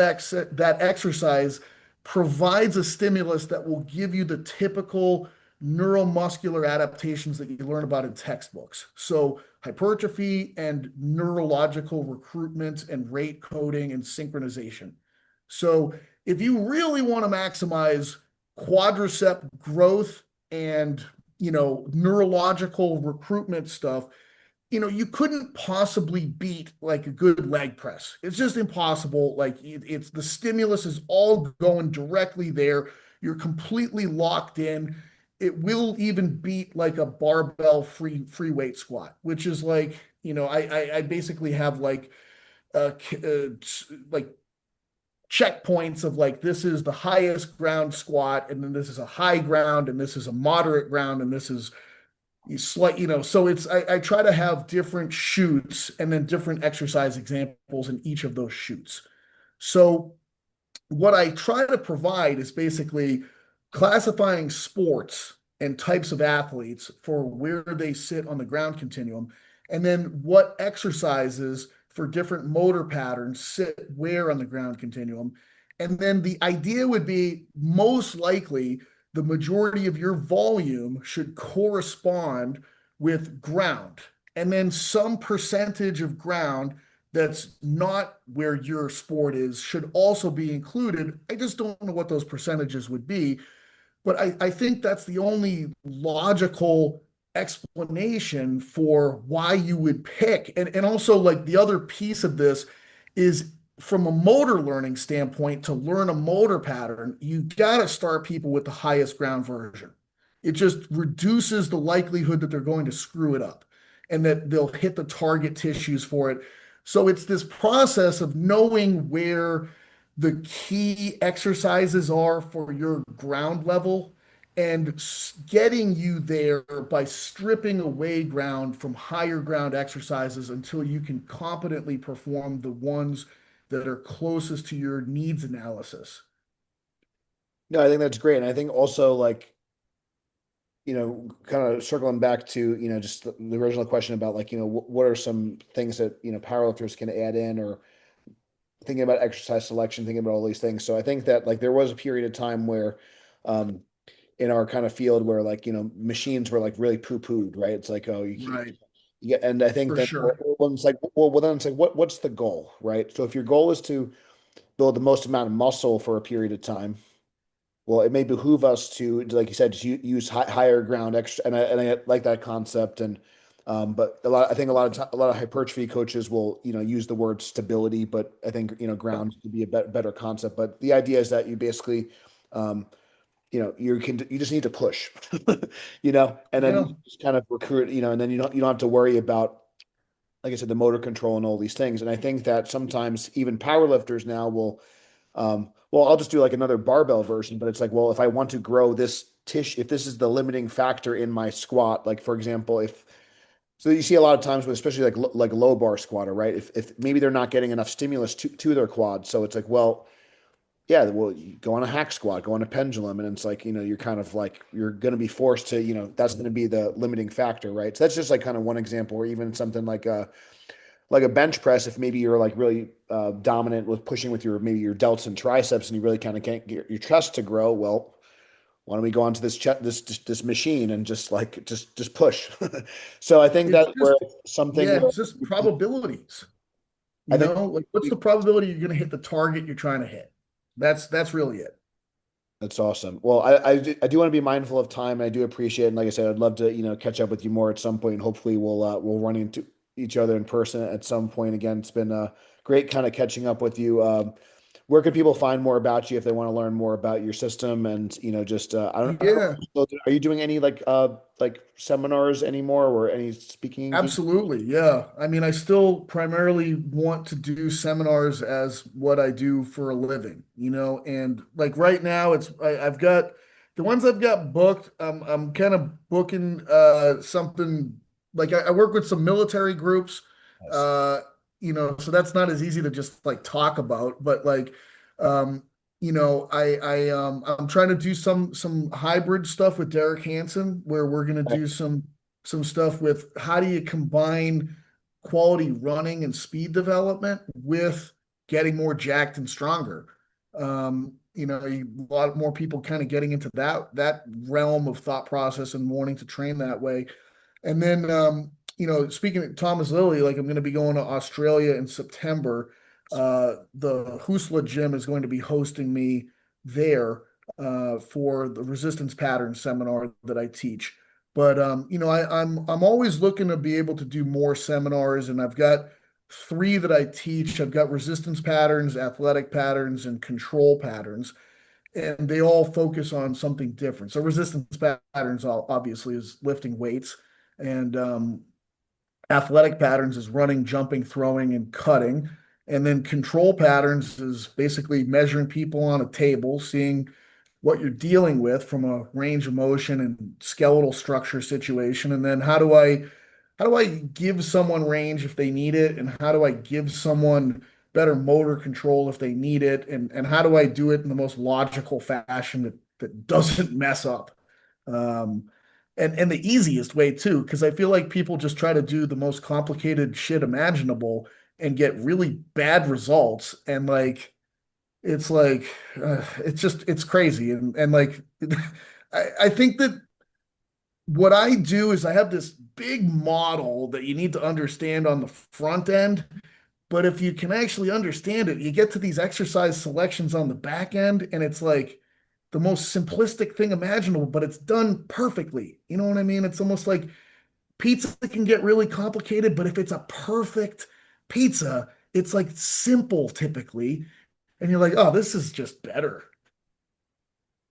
exercise provides a stimulus that will give you the typical neuromuscular adaptations that you learn about in textbooks. So hypertrophy and neurological recruitment and rate coding and synchronization. So if you really want to maximize quadricep growth and neurological recruitment stuff, you couldn't possibly beat like a good leg press. It's just impossible. Like it's the stimulus is all going directly there. You're completely locked in. It will even beat like a barbell free weight squat, which is like, I basically have like checkpoints of like this is the highest ground squat, and then this is a high ground, and this is a moderate ground, and this is so I try to have different shoots and then different exercise examples in each of those shoots. So what I try to provide is basically classifying sports and types of athletes for where they sit on the ground continuum, and then what exercises for different motor patterns sit where on the ground continuum. And then the idea would be most likely the majority of your volume should correspond with ground, and then some percentage of ground that's not where your sport is should also be included. I just don't know what those percentages would be, but I think that's the only logical explanation for why you would pick. And also, like the other piece of this is from a motor learning standpoint, to learn a motor pattern, you got to start people with the highest ground version. It just reduces the likelihood that they're going to screw it up and that they'll hit the target tissues for it. So it's this process of knowing where the key exercises are for your ground level and getting you there by stripping away ground from higher ground exercises until you can competently perform the ones that are closest to your needs analysis. No, I think that's great. And I think also like, kind of circling back to, just the original question about like, what are some things that, powerlifters can add in, or thinking about exercise selection, thinking about all these things. So I think that like there was a period of time where, um, in our kind of field where like, machines were like really poo-pooed, right? It's like, oh, Right, yeah. And I think for that sure. when it's like, well, then it's like, what's the goal, right? So if your goal is to build the most amount of muscle for a period of time, well, it may behoove us to, like you said, just use higher ground extra, and I like that concept. And but I think a lot of hypertrophy coaches will, use the word stability, but I think ground could be a better concept. But the idea is that you basically, um, you just need to push, and then Yeah, you just kind of recruit, and then you don't have to worry about, like I said, the motor control and all these things. And I think that sometimes even powerlifters now will, well, I'll just do like another barbell version, but it's like, well, if I want to grow this tissue, if this is the limiting factor in my squat, like for example, if so, you see a lot of times with especially like low bar squatter, right? If maybe they're not getting enough stimulus to their quad, so it's like, well, yeah, well, you go on a hack squat, go on a pendulum, and it's like, you're kind of like you're going to be forced to, that's going to be the limiting factor, right? So that's just like kind of one example, or even something like a bench press, if maybe you're like really dominant with pushing with your maybe your delts and triceps, and you really kind of can't get your chest to grow, well, why don't we go onto this machine and just push? So I think it's that's where just it's something yeah, where it's just probabilities. I think Like what's the probability you're going to hit the target you're trying to hit? That's really it. that's awesome. Well, I do want to be mindful of time, and I do appreciate it. And like I said, I'd love to catch up with you more at some point. And hopefully, we'll run into each other in person at some point again. It's been great kind of catching up with you. where can people find more about you if they want to learn more about your system? And just I don't Yeah. know, are you doing any like seminars anymore or any speaking engagements? Absolutely. Yeah. I mean, I still primarily want to do seminars as what I do for a living, and like right now I've got the ones I've got booked. I'm kind of booking something like I work with some military groups, Yes. uh, so that's not as easy to just like talk about, but like um, I'm trying to do some hybrid stuff with Derek Hansen where we're gonna Okay. do some stuff with how do you combine quality running and speed development with getting more jacked and stronger. A lot more people kind of getting into that realm of thought process and wanting to train that way. And then, speaking of Thomas Lilly, like I'm going to be going to Australia in September. The Husla gym is going to be hosting me there for the resistance pattern seminar that I teach. But I'm always looking to be able to do more seminars, and I've got three that I teach. I've got resistance patterns, athletic patterns, and control patterns, and they all focus on something different. So resistance patterns obviously is lifting weights, and athletic patterns is running, jumping, throwing, and cutting. And then control patterns is basically measuring people on a table, seeing what you're dealing with from a range of motion and skeletal structure situation. And then how do I give someone range if they need it? And how do I give someone better motor control if they need it? And how do I do it in the most logical fashion that doesn't mess up? Um, and the easiest way too, because I feel like people just try to do the most complicated shit imaginable and get really bad results. And like it's crazy. And like I think that what I do is I have this big model that you need to understand on the front end. But if you can actually understand it, you get to these exercise selections on the back end, and it's like the most simplistic thing imaginable, but it's done perfectly. You know what I mean? It's almost like pizza can get really complicated, but if it's a perfect pizza, it's like simple typically. And you're like, oh, this is just better.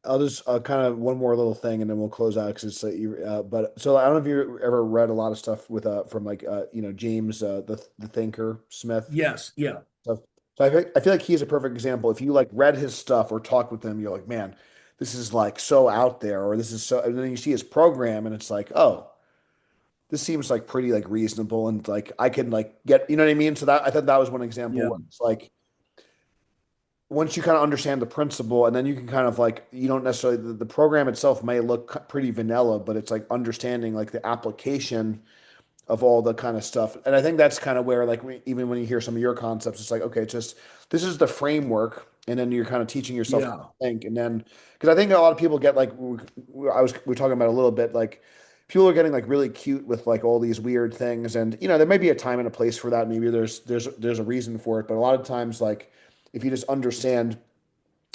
I'll just kind of one more little thing, and then we'll close out because it's but so I don't know if you ever read a lot of stuff with from like James the thinker Smith Yes, yeah, stuff. So I feel like he's a perfect example. If you like read his stuff or talked with him, you're like, man, this is like so out there, or this is so. And then you see his program, and it's like, oh, this seems like pretty like reasonable, and like I can like get, you know what I mean. So that I thought that was one example yeah, where it's like once you kind of understand the principle, and then you can kind of like you don't necessarily the program itself may look pretty vanilla, but it's like understanding like the application of all the kind of stuff. And I think that's kind of where like even when you hear some of your concepts, it's like okay, it's just this is the framework, and then you're kind of teaching yourself to yeah, think, and then because I think a lot of people get like we were talking about a little bit like people are getting like really cute with like all these weird things, and there may be a time and a place for that. Maybe there's a reason for it, but a lot of times like if you just understand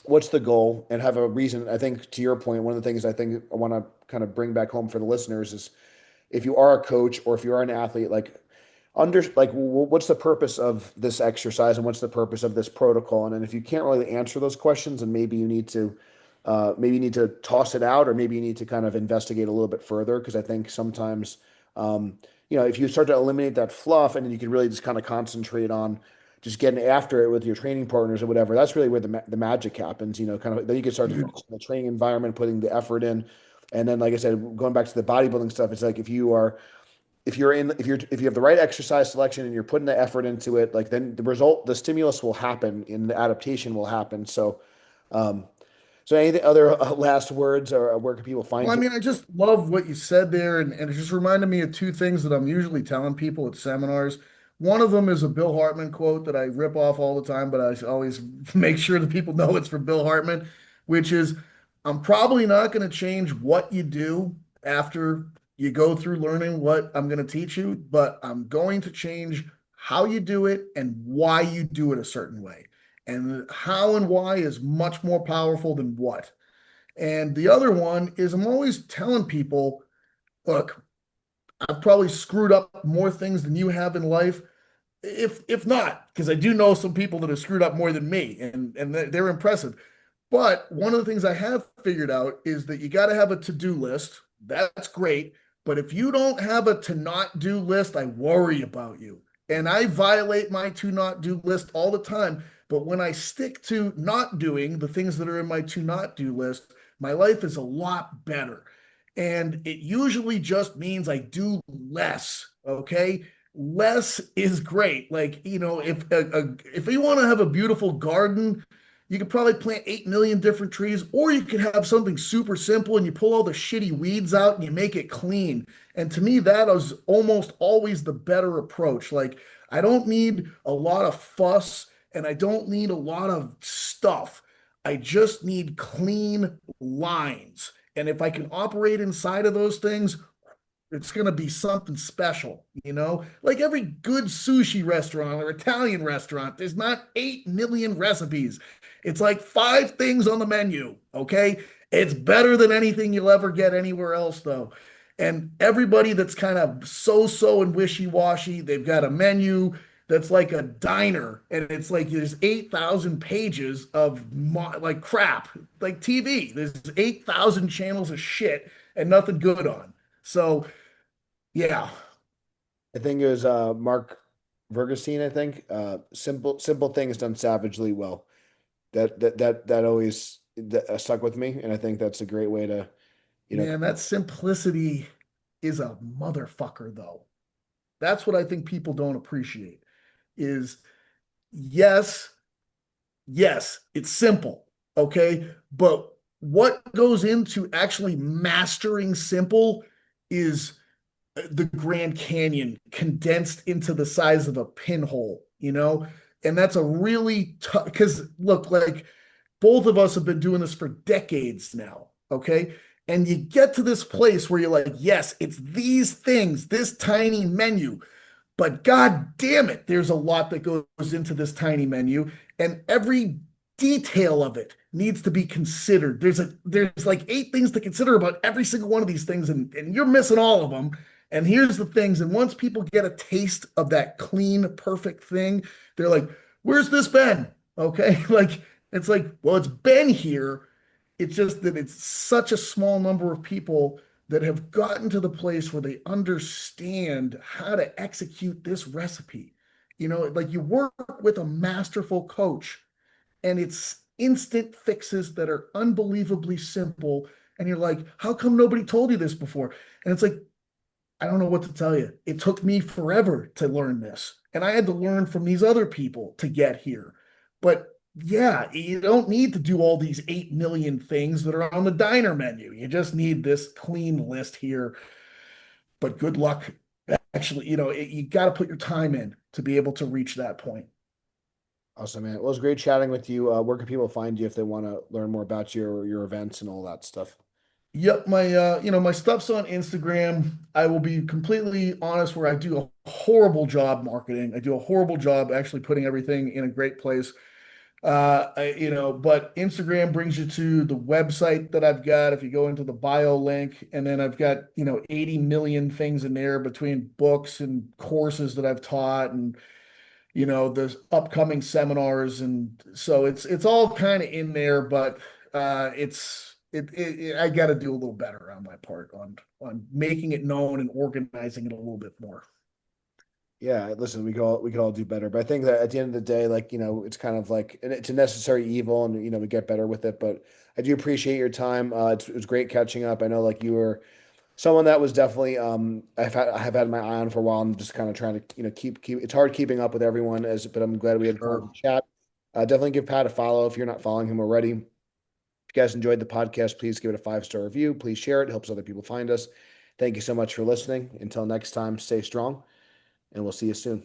what's the goal and have a reason. I think to your point, one of the things I think I want to kind of bring back home for the listeners is if you are a coach or if you are an athlete, like what's the purpose of this exercise and what's the purpose of this protocol? And then if you can't really answer those questions, and maybe you need to toss it out, or maybe you need to kind of investigate a little bit further. Because I think sometimes, if you start to eliminate that fluff, and then you can really just kind of concentrate on just getting after it with your training partners or whatever, that's really where the magic happens. Kind of then you can start to dude, focus on the training environment, putting the effort in. And then, like I said, going back to the bodybuilding stuff, it's like if you have the right exercise selection and you're putting the effort into it, like then the stimulus will happen and the adaptation will happen. Um, so any other last words, or where can people find Well, I you? mean, I just love what you said there, and it just reminded me of two things that I'm usually telling people at seminars. One of them is a Bill Hartman quote that I rip off all the time, but I always make sure that people know it's from Bill Hartman, which is, I'm probably not going to change what you do after you go through learning what I'm going to teach you, but I'm going to change how you do it and why you do it a certain way. And how and why is much more powerful than what. And the other one is I'm always telling people, look, I've probably screwed up more things than you have in life. if not, because I do know some people that have screwed up more than me, and they're impressive. But one of the things I have figured out is that you got to have a to-do list. That's great. But if you don't have a to not do list, I worry about you. And I violate my to not do list all the time. But when I stick to not doing the things that are in my to not do list, my life is a lot better. And it usually just means I do less. Okay. Less is great. Like, if you want to have a beautiful garden, you could probably plant 8 million different trees, or you could have something super simple and you pull all the shitty weeds out and you make it clean. And to me, that is almost always the better approach. Like, I don't need a lot of fuss and I don't need a lot of stuff. I just need clean lines. And if I can operate inside of those things, it's going to be something special, Like every good sushi restaurant or Italian restaurant, there's not 8 million recipes. It's like 5 things on the menu, okay? It's better than anything you'll ever get anywhere else, though. And everybody that's kind of so-so and wishy-washy, they've got a menu that's like a diner, and it's like there's 8,000 pages of like crap, like TV. There's 8,000 channels of shit and nothing good on. So, yeah, I think it was Mark Vergestein. I think simple things done savagely well. That always stuck with me, and I think that's a great way to, you know, man, that simplicity is a motherfucker, though. That's what I think people don't appreciate is yes, yes, it's simple, okay? But what goes into actually mastering simple is the Grand Canyon condensed into the size of a pinhole. And that's a really tough, because look, like both of us have been doing this for decades now, okay? And you get to this place where you're like, yes, it's these things, this tiny menu, but God damn it, there's a lot that goes into this tiny menu, and every detail of it needs to be considered. There's like 8 things to consider about every single one of these things, and you're missing all of them. And here's the things, and once people get a taste of that clean, perfect thing, they're like, "Where's this been?" Okay, like it's like, well, it's been here. It's just that it's such a small number of people that have gotten to the place where they understand how to execute this recipe. Like you work with a masterful coach and it's instant fixes that are unbelievably simple. And you're like, how come nobody told you this before? And it's like, I don't know what to tell you. It took me forever to learn this. And I had to learn from these other people to get here. But yeah, you don't need to do all these 8 million things that are on the diner menu. You just need this clean list here. But good luck. Actually, you got to put your time in to be able to reach that point. awesome, man. Well, it was great chatting with you. Where can people find you if they want to learn more about your events and all that stuff? Yep, my stuff's on Instagram. I will be completely honest where I do a horrible job marketing. I do a horrible job actually putting everything in a great place. But Instagram brings you to the website that I've got. If you go into the bio link, and then I've got, 80 million things in there between books and courses that I've taught and, the upcoming seminars. And so it's all kind of in there, but I got to do a little better on my part on making it known and organizing it a little bit more. Yeah, listen, we could all do better, but I think that at the end of the day, like, it's kind of like it's a necessary evil, and we get better with it. But I do appreciate your time. It was great catching up. I know like you were someone that was definitely I have had my eye on for a while. I'm just kind of trying to keep it's hard keeping up with everyone but I'm glad we had time Sure. to chat. Definitely give Pat a follow if you're not following him already. If you guys enjoyed the podcast, please give it a 5-star review. Please share it. It helps other people find us. Thank you so much for listening. Until next time, stay strong, and we'll see you soon.